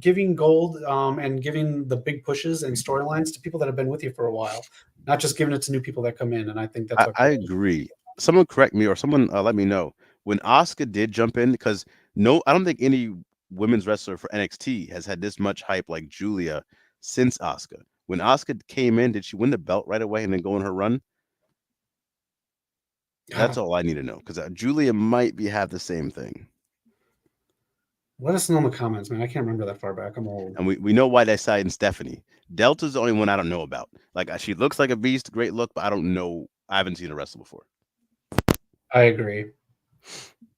A: giving gold and giving the big pushes and storylines to people that have been with you for a while. not just giving it to new people that come in. And I think that's what
B: I agree. Someone correct me or someone let me know when Asuka did jump in because I don't think any women's wrestler for NXT has had this much hype like Julia since Asuka. When Asuka came in, did she win the belt right away and then go on her run? That's all I need to know because Julia might have the same thing.
A: Let us know in the comments, man. I can't remember that far back. I'm old.
B: And we know why they side in Stephanie. Delta's the only one I don't know about. Like she looks like a beast, great look, but I don't know. I haven't seen her wrestle before.
A: I agree.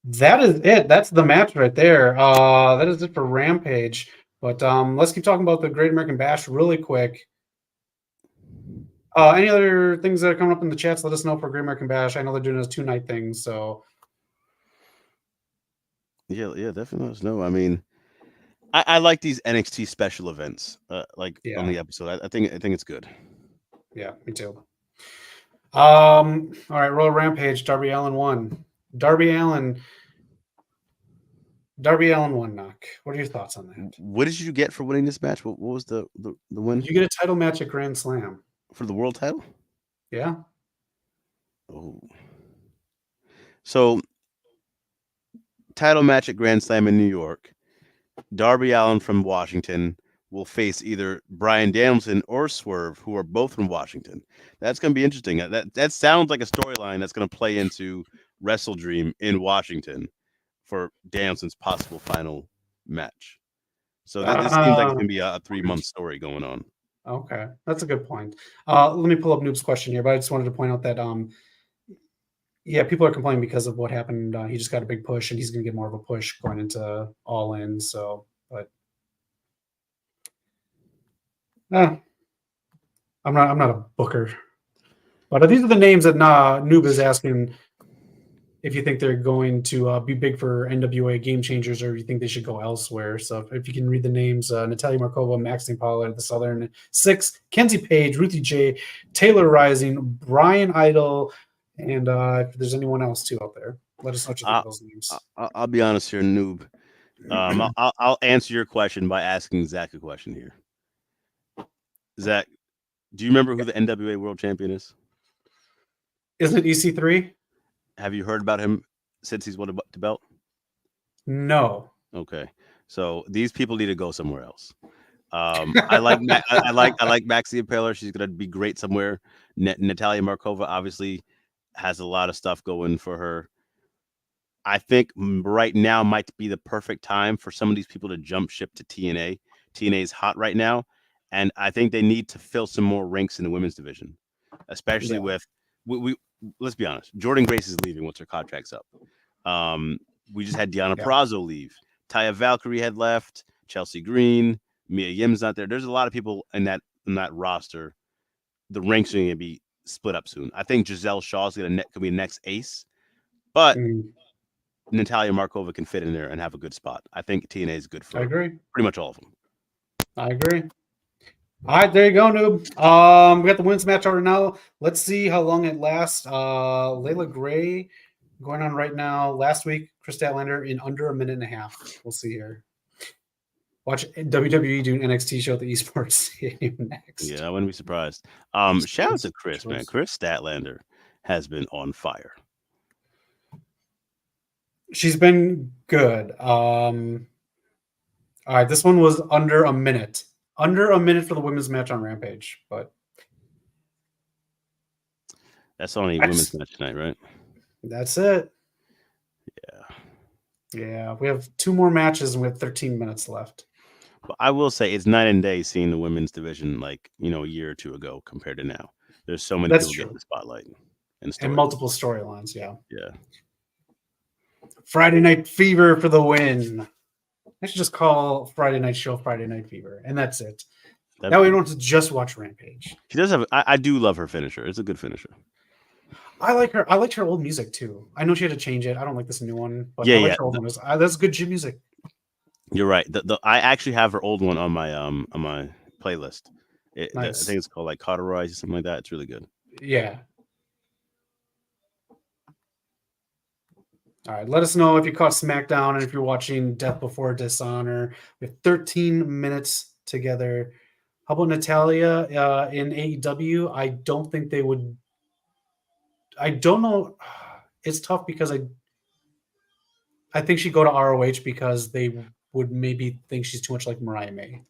A: That is it. That's the match right there. That is it for Rampage. But let's keep talking about the Great American Bash really quick. Any other things that are coming up in the chats? Let us know for Great American Bash. I know they're doing those 2-night things, so
B: yeah, definitely let us know. I mean, I like these NXT special events, on the episode. I think it's good.
A: Yeah, me too. All right, Royal Rampage. Darby Allin won. Darby Allin won. Knock. What are your thoughts on that?
B: What did you get for winning this match? What was the win?
A: You get a title match at Grand Slam
B: for the world title.
A: Yeah.
B: Oh. So, title match at Grand Slam in New York. Darby Allin from Washington will face either Bryan Danielson or Swerve, who are both from Washington. That's going to be interesting. That sounds like a storyline that's going to play into Wrestle Dream in Washington for Danielson's possible final match. So this seems like it's going to be a 3-month story going on.
A: Okay, that's a good point. Let me pull up Noob's question here, but I just wanted to point out that people are complaining because of what happened. He just got a big push, and he's going to get more of a push going into All In. So, but I'm not a booker. But these are the names that Noob is asking if you think they're going to be big for NWA Game Changers, or if you think they should go elsewhere. So if you can read the names, Natalia Markova, Maxine Pollard, The Southern Six, Kenzie Page, Ruthie J, Taylor Rising, Brian Idol, and if there's anyone else too out there, let us know what you think of those names.
B: I'll be honest here, Noob. I'll answer your question by asking Zach a question here. Zach, do you remember who the NWA World Champion is?
A: Isn't it EC3?
B: Have you heard about him since he's won the belt?
A: No.
B: Okay, so these people need to go somewhere else. I like Maxie Impaler. She's gonna be great somewhere. Natalia Markova obviously has a lot of stuff going for her. I think right now might be the perfect time for some of these people to jump ship to TNA. TNA is hot right now, and I think they need to fill some more ranks in the women's division, especially with we. Let's be honest. Jordan Grace is leaving once her contract's up. We just had Deonna Purrazzo leave. Taya Valkyrie had left. Chelsea Green, Mia Yim's not there. There's a lot of people in that roster. The ranks are going to be split up soon. I think Giselle Shaw's could be next ace, but Natalia Markova can fit in there and have a good spot. I think TNA is good for pretty much all of them.
A: I agree. All right, there you go, Noob. We got the women's match over now. Let's see how long it lasts. Layla Gray going on right now. Last week, Chris Statlander in under a minute and a half. We'll see here. Watch WWE do an NXT show at the Esports Stadium next.
B: Yeah, I wouldn't be surprised. Shout out to Chris, man. Chris Statlander has been on fire.
A: She's been good. All right, this one was under a minute. Under a minute for the women's match on Rampage, but
B: that's only women's match tonight, right?
A: That's it. Yeah, we have 2 more matches and we have 13 minutes left.
B: But I will say it's night and day seeing the women's division a year or 2 ago compared to now. There's so many people getting the spotlight and
A: multiple storylines. Yeah. Friday Night Fever for the win. I should just call Friday Night Show Friday Night Fever, and that's it. Now we don't have to just watch Rampage.
B: She does have. I do love her finisher. It's a good finisher.
A: I like her. I liked her old music too. I know she had to change it. I don't like this new one, but I like her old one. That's good gym music.
B: You're right. I actually have her old one on my playlist. Nice. I think it's called like Cauterize or something like that. It's really good.
A: Yeah. All right, let us know if you caught SmackDown and if you're watching Death Before Dishonor. We have 13 minutes together. How about Natalia in AEW? I don't think they would. I don't know. It's tough because I think she'd go to ROH because they would maybe think she's too much like Mariah May.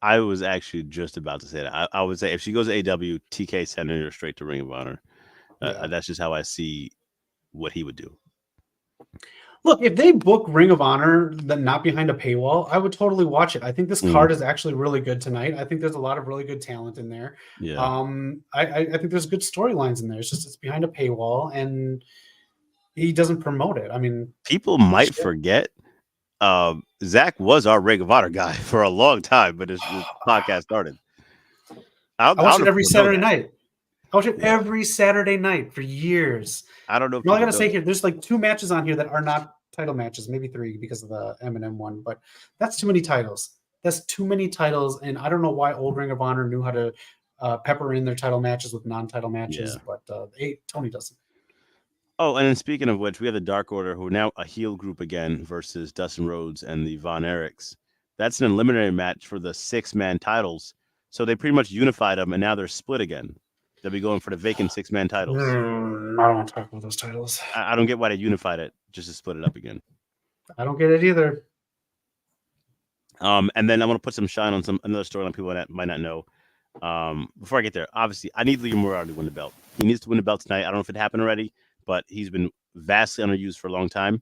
B: I was actually just about to say that. I would say if she goes to AEW, TK sending her straight to Ring of Honor.
A: Yeah.
B: That's just how I see what he would do.
A: Look, if they book Ring of Honor, then not behind a paywall, I would totally watch it. I think this card is actually really good tonight. I think there's a lot of really good talent in there.
B: Yeah.
A: I think there's good storylines in there. It's just it's behind a paywall, and he doesn't promote it. I mean,
B: people might forget. Zach was our Ring of Honor guy for a long time, but his podcast started.
A: I watch it every Saturday night. I watch it every Saturday night for years.
B: I don't know.
A: All I gotta say here, there's like 2 matches on here that are not title matches, maybe 3 because of the Eminem one, but that's too many titles. That's too many titles, and I don't know why old Ring of Honor knew how to pepper in their title matches with non-title matches, but Tony doesn't.
B: Oh, and then speaking of which, we have the Dark Order, who are now a heel group again versus Dustin Rhodes and the Von Erichs. That's an eliminatory match for the 6-man titles. So they pretty much unified them, and now they're split again. They'll be going for the vacant 6-man titles.
A: I don't want to talk about those titles.
B: I don't get why they unified it just to split it up again.
A: I don't get it either.
B: And then I want to put some shine on another storyline people might not know. Before I get there, obviously, I need Lee Moriarty to win the belt. He needs to win the belt tonight. I don't know if it happened already, but he's been vastly underused for a long time.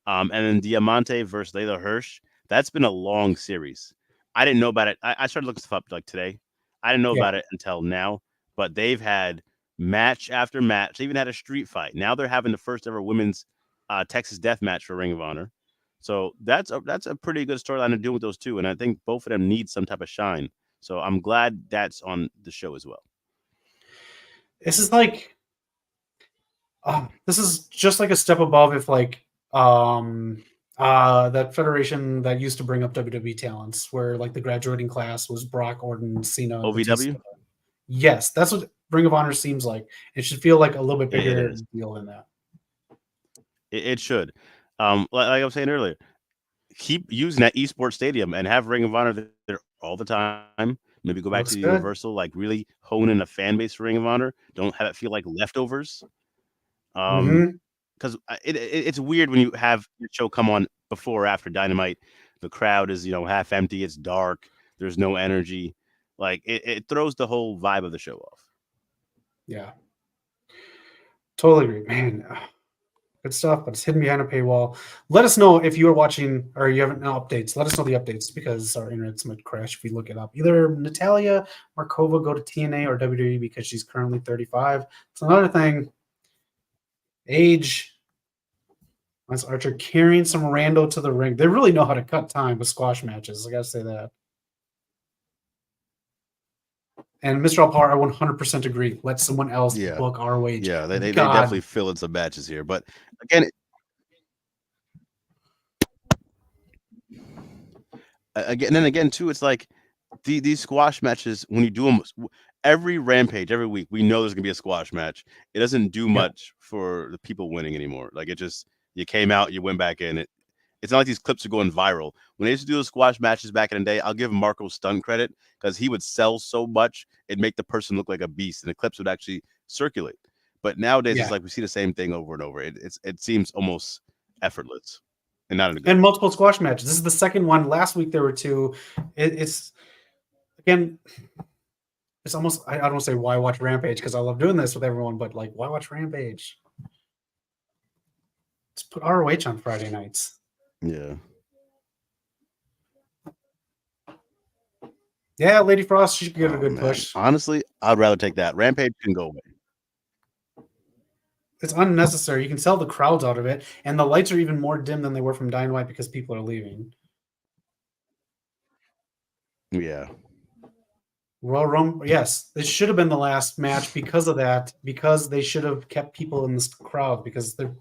B: And then Diamante versus Layla Hirsch. That's been a long series. I didn't know about it. I started looking stuff up like today. I didn't know about it until now. But they've had match after match. They even had a street fight. Now they're having the first ever women's Texas Death Match for Ring of Honor. So that's a pretty good storyline to do with those two. And I think both of them need some type of shine. So I'm glad that's on the show as well.
A: This is like, this is just like a step above if like that federation that used to bring up WWE talents, where like the graduating class was Brock, Orton, Cena,
B: OVW.
A: Batista. Yes, that's what Ring of Honor seems like. It should feel like a little bit bigger deal than that.
B: It should. Like I was saying earlier, keep using that esports stadium and have Ring of Honor there all the time. Maybe go back to the Universal, like really hone in a fan base for Ring of Honor. Don't have it feel like leftovers. Because it's weird when you have your show come on before or after Dynamite. The crowd is half empty. It's dark. There's no energy. Like it throws the whole vibe of the show off.
A: Yeah, totally agree, man. Good stuff, but it's hidden behind a paywall. Let us know if you are watching or you haven't no updates. Let us know the updates because our internet's might crash if we look it up. Either Natalia Markova go to TNA or WWE because she's currently 35. It's another thing. Age. Lance Archer carrying some rando to the ring. They really know how to cut time with squash matches. I gotta say that. And Mr. Alpar, I 100% agree. Let someone else book ROH.
B: Yeah, they definitely fill in some matches here. But again, again too, it's like these squash matches, when you do them every Rampage, every week, we know there's going to be a squash match. It doesn't do much for the people winning anymore. Like it just, you came out, you went back in. It's not like these clips are going viral. When they used to do those squash matches back in the day, I'll give Marco Stunt credit because he would sell so much, it'd make the person look like a beast, and the clips would actually circulate. But nowadays, it's like we see the same thing over and over. It seems almost effortless, and not in a good
A: and multiple squash matches. This is the second one. Last week there were 2. It's again, it's almost I don't say why watch Rampage because I love doing this with everyone, but like why watch Rampage? Let's put ROH on Friday nights.
B: Yeah.
A: Yeah, Lady Frost, she could get a good push.
B: Honestly, I'd rather take that. Rampage can go away.
A: It's unnecessary. You can sell the crowds out of it, and the lights are even more dim than they were from Dynamite because people are leaving.
B: Yeah.
A: Royal Rumble, yes, it should have been the last match because of that, because they should have kept people in this crowd because the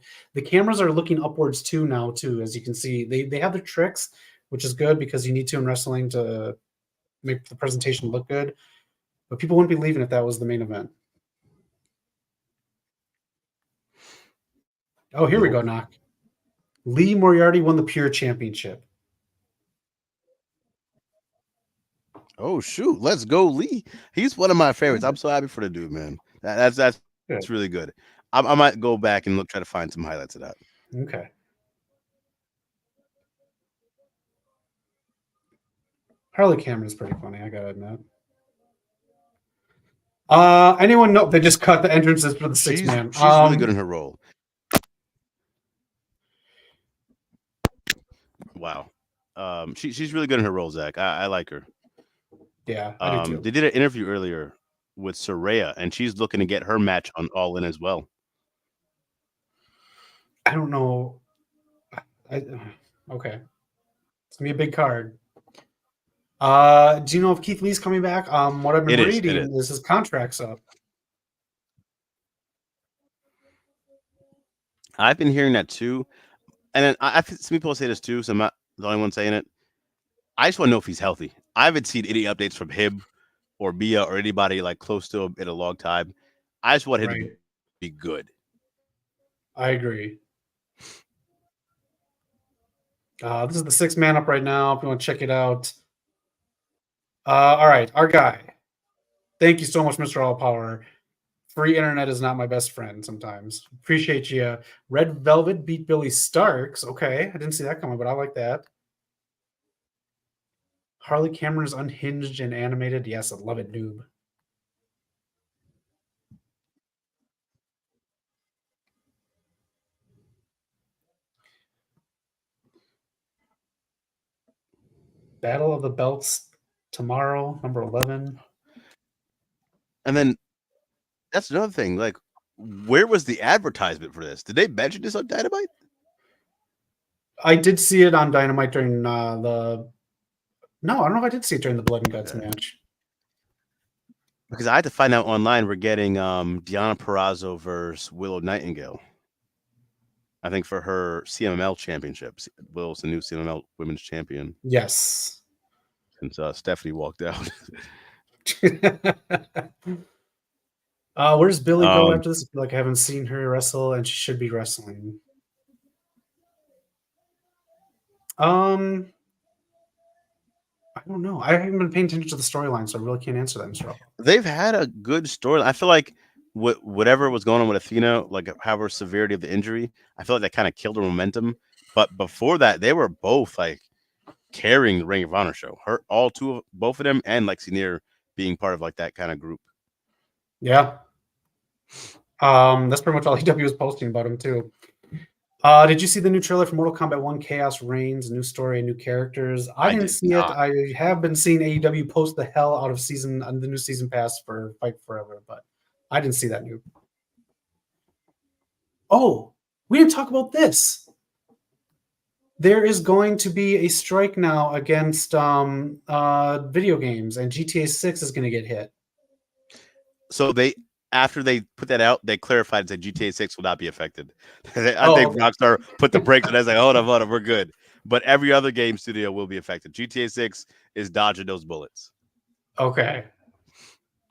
A: cameras are looking upwards too now, as you can see. They have the tricks, which is good because you need to in wrestling to make the presentation look good, but people wouldn't be leaving if that was the main event. Oh, here we go, Knock. Lee Moriarty won the Pure Championship.
B: Oh shoot, let's go, Lee. He's one of my favorites. I'm so happy for the dude, man. That's
A: Good.
B: really good. I might go back and look try to find some highlights of that.
A: Okay. Harley Cameron's pretty funny, I gotta admit. Anyone know they just cut the entrances for the six man?
B: She's really good in her role. Wow. She's really good in her role, Zach. I like her.
A: Yeah, I do too.
B: They did an interview earlier with Soraya, and she's looking to get her match on All In as well.
A: I don't know. Okay, it's gonna be a big card. Do you know if Keith Lee's coming back? What I've been reading is his contract's up.
B: I've been hearing that too, and then I've some people say this too, so I'm not the only one saying it. I just want to know if he's healthy. I haven't seen any updates from him or Mia or anybody like close to him in a long time. I just want him to be good.
A: I agree. This is the 6-man up right now. If you want to check it out. All right, our guy. Thank you so much, Mr. All Power. Free internet is not my best friend sometimes. Appreciate you. Red Velvet beat Billy Starks. Okay, I didn't see that coming, but I like that. Harley Cameron is unhinged and animated. Yes, I love it, noob. Battle of the Belts tomorrow, number 11.
B: And then that's another thing. Like, where was the advertisement for this? Did they mention this on Dynamite?
A: I did see it on Dynamite during the. No, I don't know if I did see it during the Blood and Guts match.
B: Because I had to find out online. We're getting Deonna Purrazzo versus Willow Nightingale. I think for her CMLL championships. Willow's the new CMLL women's champion.
A: Yes.
B: Since Stephanie walked out.
A: Where does Billy go after this? I feel like I haven't seen her wrestle, and she should be wrestling. I don't know. I haven't been paying attention to the storyline, so I really can't answer that, Mr. Alpha.
B: They've had a good story. I feel like whatever was going on with Athena, like however severity of the injury, I feel like that kind of killed her momentum. But before that, they were both like carrying the Ring of Honor show. Both of them, and Lexi Neer being part of like that kind of group.
A: Yeah. That's pretty much all AEW was posting about him too. Did you see the new trailer for Mortal Kombat 1 Chaos Reigns? New story, new characters. I didn't see it. I have been seeing AEW post the hell out of the new season pass for Fight Forever, but I didn't see that new. Oh, we didn't talk about this. There is going to be a strike now against video games, and GTA 6 is going to get hit.
B: So after they put that out, they clarified that GTA 6 will not be affected. I think Rockstar put the brakes on it. I was like, hold on, we're good. But every other game studio will be affected. GTA 6 is dodging those bullets.
A: Okay.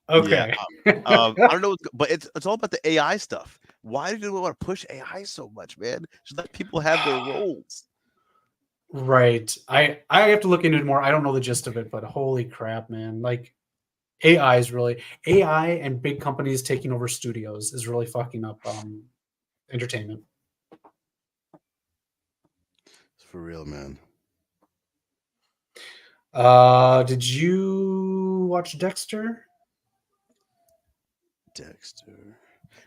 B: Yeah. I don't know, but it's all about the AI stuff. Why do we want to push AI so much, man? Just let people have their roles.
A: Right. I have to look into it more. I don't know the gist of it, but holy crap, man. Like, AI and big companies taking over studios is really fucking up entertainment.
B: It's for real, man.
A: Did you watch Dexter?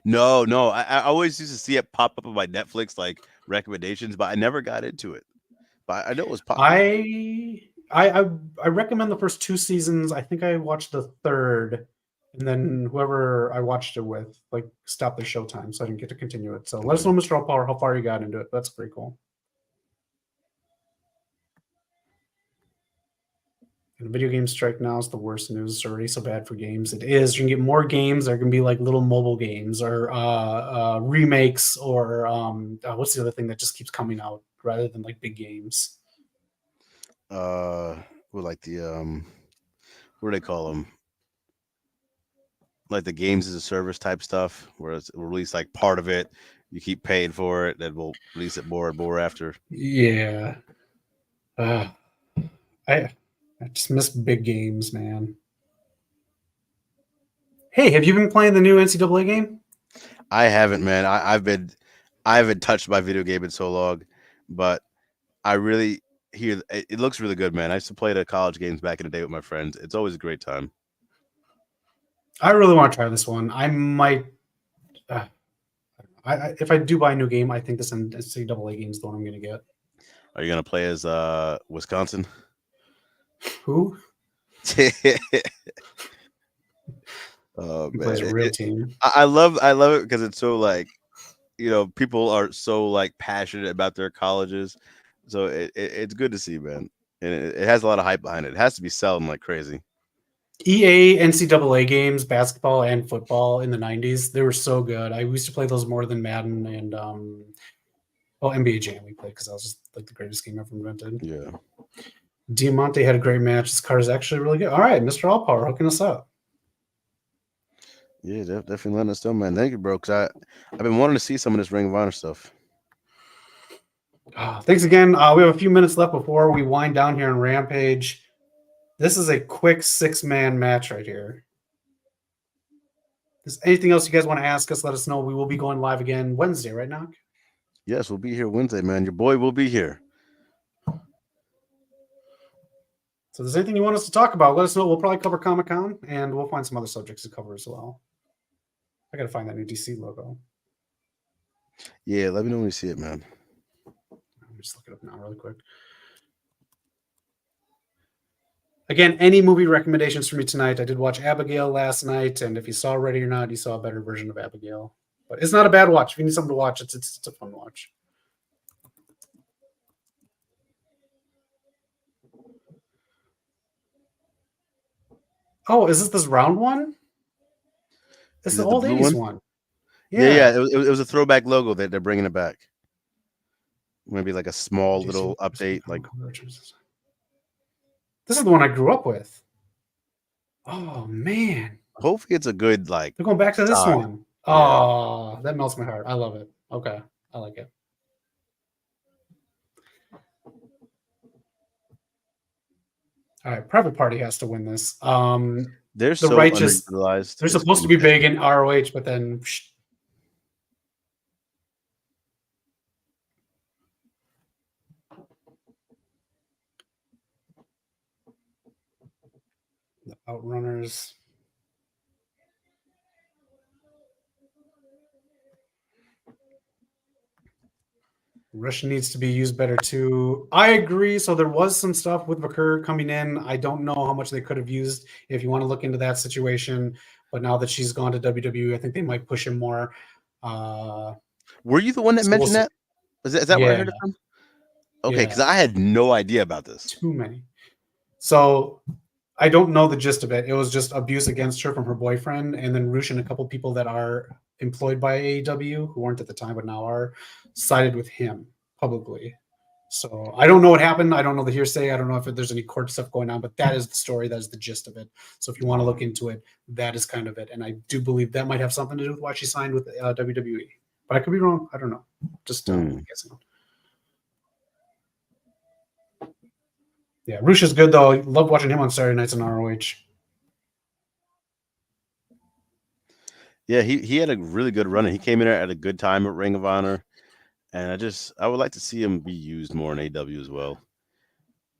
B: No. I always used to see it pop up on my Netflix like recommendations, but I never got into it. But I know it was popular.
A: I recommend the first 2 seasons. I think I watched the third, and then whoever I watched it with like stopped the showtime, so I didn't get to continue it. So let us know, Mr. All Power, how far you got into it. That's pretty cool. And the video game strike now is the worst news. It's already so bad for games. It is. You can get more games. There can be like little mobile games or remakes or what's the other thing that just keeps coming out rather than like big games?
B: Like the what do they call them? Like the games as a service type stuff, where it's release like part of it, you keep paying for it, then we'll release it more and more after.
A: Yeah. I just miss big games, man. Hey, have you been playing the new NCAA game?
B: I haven't, man. I haven't touched my video game in so long, but I really hear it looks really good, man. I used to play the college games back in the day with my friends. It's always a great time.
A: I really want to try this one. I might. If I do buy a new game, I think this NCAA game is the one I'm going to get.
B: Are you gonna play as Wisconsin?
A: Who?
B: Oh
A: Who
B: man,
A: plays a real team?
B: I love it because it's so like people are so like passionate about their colleges, so it's good to see, man, and it has a lot of hype behind it. It has to be selling like crazy.
A: EA NCAA games, basketball and football in the 90s, they were so good. I used to play those more than Madden and NBA Jam we played because that was just like the greatest game ever invented.
B: Yeah.
A: Diamante had a great match. This card is actually really good. All right, Mr. All Power hooking us up.
B: Yeah, definitely letting us know, man. Thank you, bro. Because I've been wanting to see some of this Ring of Honor stuff.
A: Thanks again. We have a few minutes left before we wind down here on Rampage. This is a quick 6-man match right here. Is anything else you guys want to ask us? Let us know. We will be going live again Wednesday, right, Knock?
B: Yes, we'll be here Wednesday, man. Your boy will be here.
A: So if there's anything you want us to talk about, let us know. We'll probably cover Comic-Con, and we'll find some other subjects to cover as well. I got to find that new DC logo.
B: Yeah, let me know when you see it, man.
A: Let me just look it up now really quick. Again, any movie recommendations for me tonight? I did watch Abigail last night, and if you saw Ready or Not, you saw a better version of Abigail. But it's not a bad watch. If you need something to watch, it's a fun watch. Oh, is this round one? It's
B: Is
A: the
B: it the
A: old
B: blue
A: 80s
B: one?
A: one.
B: Yeah. It was a throwback logo that they're bringing it back. Maybe like a small little update. Like
A: this is the one I grew up with. Oh man!
B: Hopefully, it's a good like.
A: We're going back to this
B: sign.
A: one. Oh, that melts my heart. I love it. Okay, I like it. All right, Private Party has to win this.
B: They're
A: the
B: so
A: righteous.
B: underutilized.
A: They're supposed to be big in ROH, but then. The Outrunners. Russian needs to be used better too. I agree. So there was some stuff with McCurr coming in. I don't know how much they could have used if you want to look into that situation. But now that she's gone to WWE, I think they might push him more.
B: Were you the one that mentioned that? Is that where I heard it from? Okay, because I had no idea about this.
A: Too many. So I don't know the gist of it. It was just abuse against her from her boyfriend, and then Rush and a couple people that are employed by AEW who weren't at the time but now are sided with him publicly. So I don't know what happened. I don't know the hearsay. I don't know if there's any court stuff going on, but that is the story. That is the gist of it. So if you want to look into it, that is kind of it. And I do believe that might have something to do with why she signed with WWE. But I could be wrong. I don't know. Just guessing. Yeah, Rush is good though. Love watching him on Saturday nights on ROH.
B: Yeah, he had a really good run. He came in there at a good time at Ring of Honor, and I would like to see him be used more in AEW as well.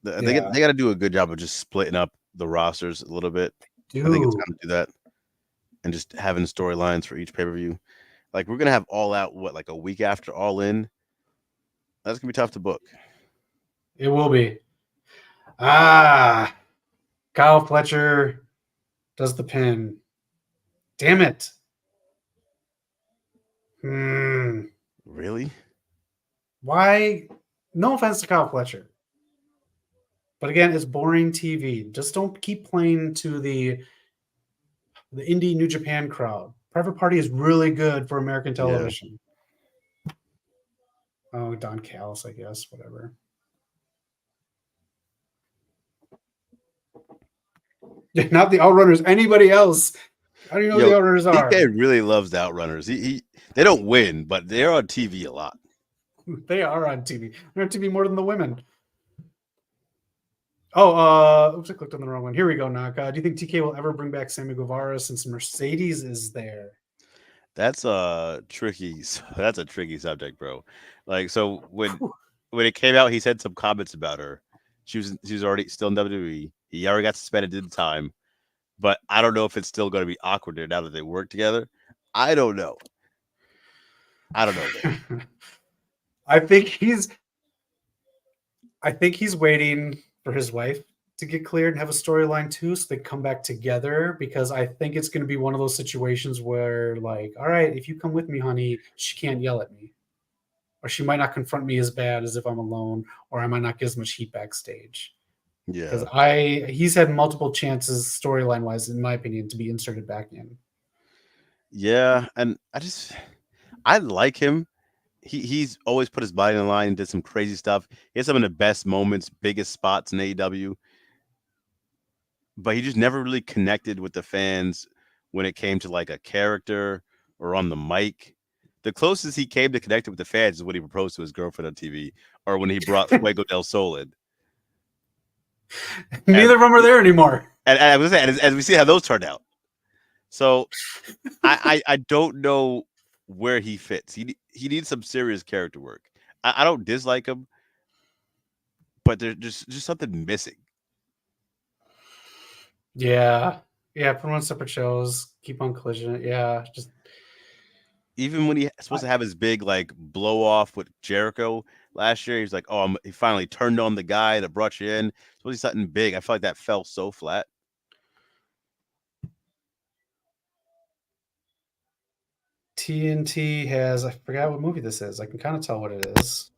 B: They got to do a good job of just splitting up the rosters a little bit. I think it's time to do that, and just having storylines for each pay-per-view. Like we're gonna have All Out like a week after All In. That's gonna be tough to book.
A: It will be. Kyle Fletcher does the pin. Damn it.
B: Really?
A: Why? No offense to Kyle Fletcher. But again, it's boring TV. Just don't keep playing to the indie New Japan crowd. Private Party is really good for American television. Yeah. Oh, Don Callis, I guess. Whatever. Not the Outrunners. Anybody else? How do you know who the Outrunners are?
B: DK really loves the Outrunners. They don't win, but they're on TV a lot.
A: They are on TV. They're on TV more than the women. Oops, I clicked on the wrong one. Here we go, Naka. Do you think TK will ever bring back Sammy Guevara since Mercedes is there?
B: That's a tricky. That's a tricky subject, bro. Like, so when it came out, he said some comments about her. She was already still in WWE. He already got suspended at the time, but I don't know if it's still going to be awkward now that they work together. I don't know. I don't know, man.
A: I think he's waiting for his wife to get cleared and have a storyline too, so they come back together. Because I think it's going to be one of those situations where, like, all right, if you come with me, honey, she can't yell at me, or she might not confront me as bad as if I'm alone, or I might not get as much heat backstage. Because
B: Yeah,
A: he's had multiple chances storyline wise, in my opinion, to be inserted back in.
B: yeah, and I like him. He's always put his body on the line and did some crazy stuff. He has some of the best moments, biggest spots in AEW, but he just never really connected with the fans when it came to like a character or on the mic. The closest he came to connecting with the fans is when he proposed to his girlfriend on TV, or when he brought Fuego del Sol in. And
A: Neither of them are there anymore.
B: and I was saying, as we see how those turned out. So I don't know where he fits. He needs some serious character work. I don't dislike him, but there's just something missing.
A: Yeah. Yeah, put them on separate shows, keep on Collision. Yeah, just
B: Even when he's supposed to have his big like blow off with Jericho last year, he's like, "Oh, he finally turned on the guy that brought you in." It's supposed to be something big. I feel like that fell so flat.
A: TNT has, I forgot what movie this is. I can kind of tell what it is.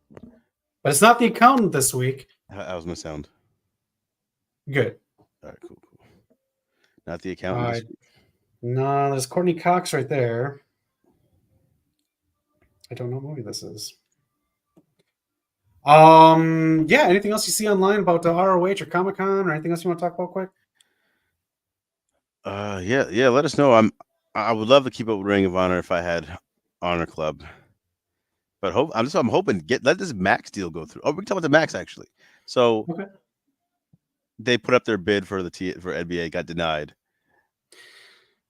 A: But it's not The Accountant this week.
B: How's my sound?
A: Good.
B: All right, cool. Not The Accountant this week.
A: No, there's Courtney Cox right there. I don't know what movie this is. Yeah, anything else you see online about the ROH or Comic-Con or anything else you want to talk about quick?
B: Yeah. Let us know. I would love to keep up with Ring of Honor if I had Honor Club, but I'm hoping let this Max deal go through. Oh, we can talk about the Max actually. So
A: Okay.
B: they put up their bid for for NBA, got denied.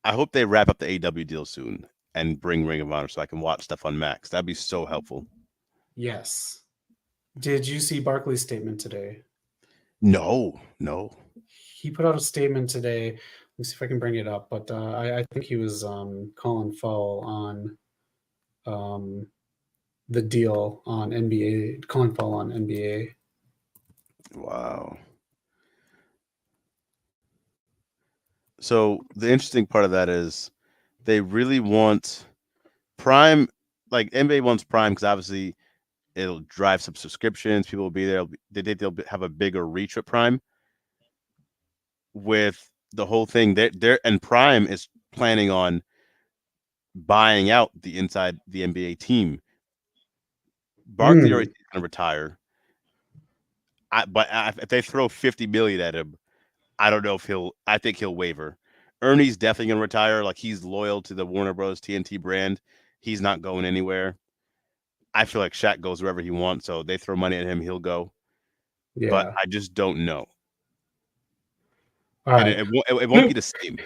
B: I hope they wrap up the AEW deal soon and bring Ring of Honor so I can watch stuff on Max. That'd be so helpful.
A: Yes. Did you see Barkley's statement today?
B: No.
A: He put out a statement today. Let me see if I can bring it up. But I think he was calling foul on the deal on NBA, calling foul on NBA.
B: Wow. So the interesting part of that is they really want Prime, like NBA wants Prime because obviously it'll drive some subscriptions. People will be there. They think they'll have a bigger reach at Prime with the whole thing. And Prime is planning on buying out the NBA team. Barkley already going to retire. But if they throw 50 million at him, I don't know if I think he'll waver. Ernie's definitely gonna retire. Like he's loyal to the Warner Bros. TNT brand. He's not going anywhere. I feel like Shaq goes wherever he wants, so they throw money at him, he'll go.
A: Yeah.
B: But I just don't know.
A: All
B: And
A: right.
B: it won't be the same.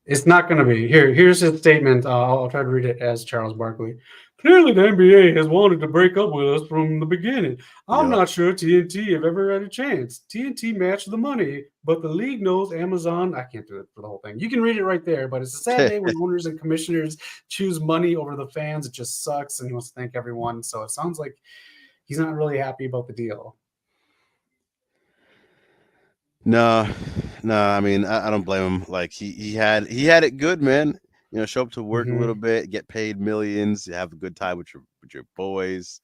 A: It's not going to be. Here's his statement. I'll try to read it as Charles Barkley. Clearly, the NBA has wanted to break up with us from the beginning. I'm
B: Yep.
A: not sure TNT have ever had a chance. TNT matched the money, but the league knows Amazon. I can't do it for the whole thing. You can read it right there, but it's a sad day when owners and commissioners choose money over the fans. It just sucks, and he wants to thank everyone. So it sounds like he's not really happy about the deal.
B: No. I mean, I don't blame him. Like he had it good, man. You know, show up to work a little bit, get paid millions, have a good time with your boys,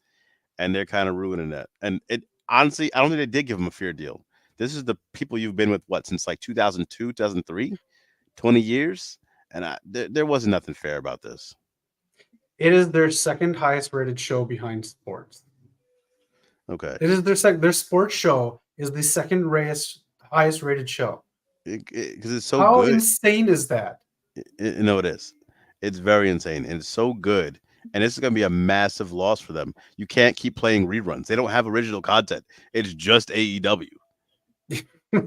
B: and they're kind of ruining that. And it honestly, I don't think they did give him a fair deal. This is the people you've been with since like 2002, 2003, 20 years, and there wasn't nothing fair about this.
A: It is their second highest rated show behind sports.
B: Okay.
A: It is their sports show is the second highest rated show.
B: Because it's so
A: How
B: good.
A: insane is that?
B: No, it is. It's very insane, and it's so good. And this is going to be a massive loss for them. You can't keep playing reruns. They don't have original content. It's just AEW.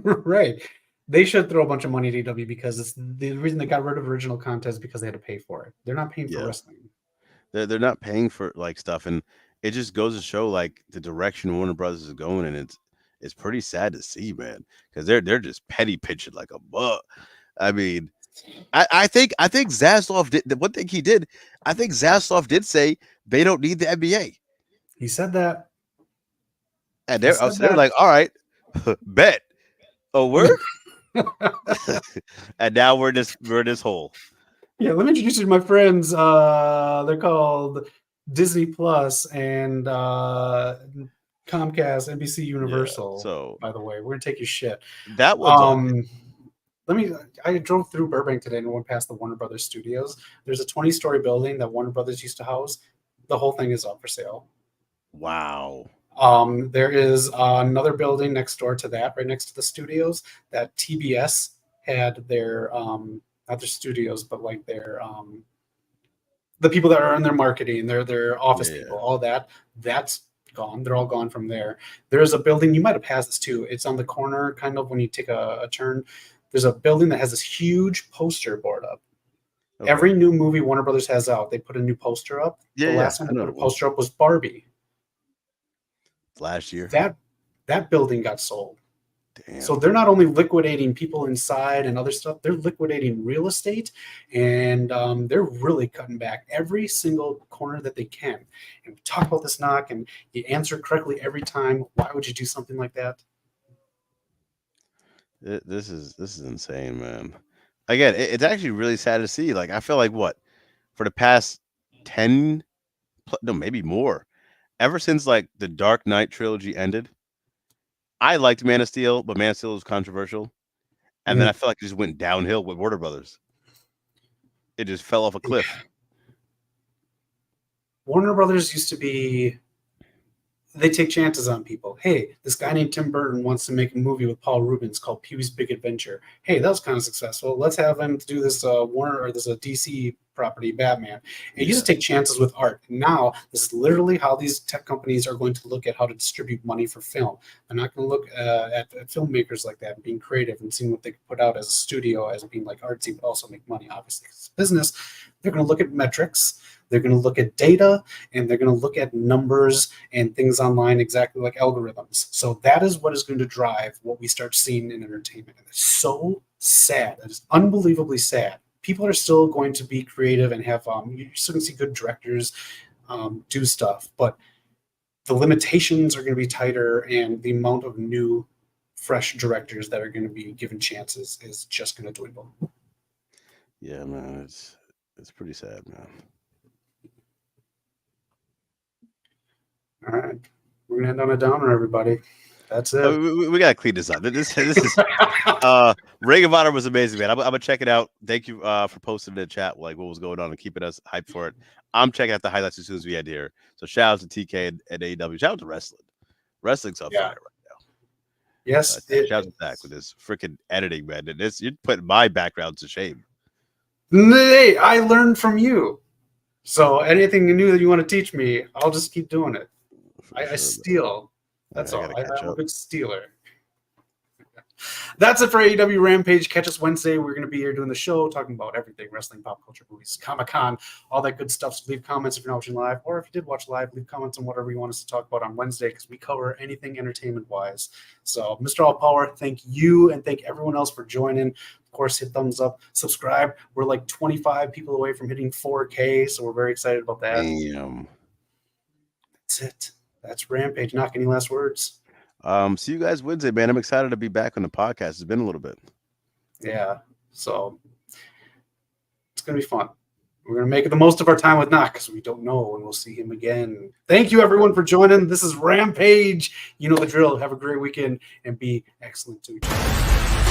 A: Right. They should throw a bunch of money at AEW because it's the reason they got rid of original content is because they had to pay for it. They're not paying for
B: Yeah.
A: wrestling.
B: They're not paying for like stuff, and it just goes to show like the direction Warner Brothers is going, and it's pretty sad to see, man, because they're just petty pitching like a bug. I mean, I think Zaslav did the one thing he did. I think Zaslav did say they don't need the NBA,
A: He said that.
B: and
A: He
B: they're
A: said
B: so they're
A: that.
B: like, all right, bet. Oh, word. And now we're in this hole.
A: Yeah, let me introduce you to my friends. They're called Disney Plus and Comcast, NBC Universal.
B: So
A: By the way, we're gonna take your shit.
B: that one's on.
A: I drove through Burbank today and went past the Warner Brothers studios. There's a 20-story building that Warner Brothers used to house. The whole thing is up for sale.
B: Wow.
A: There is another building next door to that, right next to the studios, that TBS had their not their studios, but like their the people that are in their marketing, their office
B: Yeah.
A: people, all that's gone. They're all gone from there. There's a building, you might have passed this too. It's on the corner, kind of when you take a turn. There's a building that has this huge poster board up.
B: Okay.
A: Every new movie Warner Brothers has out, they put a new poster up.
B: Yeah,
A: The last time
B: I
A: they
B: know
A: put a
B: the one.
A: poster up was Barbie.
B: Last year.
A: That building got sold.
B: Damn.
A: So they're not only liquidating people inside and other stuff, they're liquidating real estate, and they're really cutting back every single corner that they can. And we talk about this knock, and you answer correctly every time. Why would you do something like that?
B: This is insane, man. Again, it's actually really sad to see. Like, I feel like what for the past 10, no, maybe more, ever since like the Dark Knight trilogy ended, I liked Man of Steel, but Man of Steel was controversial, and then I feel like it just went downhill with Warner Brothers. It just fell off a cliff.
A: Warner Brothers used to be, they take chances on people. Hey, this guy named Tim Burton wants to make a movie with Paul Rubens called Pee-wee's Big Adventure. Hey, that was kind of successful. Let's have him do this Warner or this DC property, Batman. And it used to take chances with art. Now, this is literally how these tech companies are going to look at how to distribute money for film. They're not going to look at filmmakers like that, being creative and seeing what they can put out as a studio as being like artsy, but also make money, obviously. It's business. They're going to look at metrics. They're going to look at data, and they're going to look at numbers and things online, exactly like algorithms. So that is what is going to drive what we start seeing in entertainment. And it's so sad. It is unbelievably sad. People are still going to be creative and have, you're still going to see good directors do stuff, but the limitations are going to be tighter, and the amount of new, fresh directors that are going to be given chances is just going to dwindle.
B: Yeah, man, it's pretty sad, man.
A: All right, we're gonna end on a downer, everybody. That's it.
B: We gotta clean this up. This is Ring of Honor was amazing, man. I'm gonna check it out. Thank you for posting in the chat like what was going on and keeping us hyped for it. I'm checking out the highlights as soon as we end here. So shout out to TK and AEW. Shout out to wrestling. Wrestling's on fire right now.
A: Yes.
B: Shout out to Zach with this freaking editing, man. And you're putting my background to shame.
A: Hey, I learned from you. So anything new that you want to teach me, I'll just keep doing it. I steal. That's all. I'm a good stealer. That's it for AEW Rampage. Catch us Wednesday. We're going to be here doing the show, talking about everything wrestling, pop culture, movies, Comic-Con, all that good stuff. So leave comments if you're not watching live, or if you did watch live, leave comments on whatever you want us to talk about on Wednesday, because we cover anything entertainment-wise. So, Mr. All Power, thank you, and thank everyone else for joining. Of course, hit thumbs up, subscribe. We're like 25 people away from hitting 4K, so we're very excited about that.
B: Damn.
A: That's it. That's Rampage. Knock, any last words?
B: See you guys Wednesday, man. I'm excited to be back on the podcast. It's been a little bit.
A: Yeah, so it's gonna be fun. We're gonna make the most of our time with Knock, because we don't know when we'll see him again. Thank you, everyone, for joining. This is Rampage. You know the drill. Have a great weekend and be excellent to each other.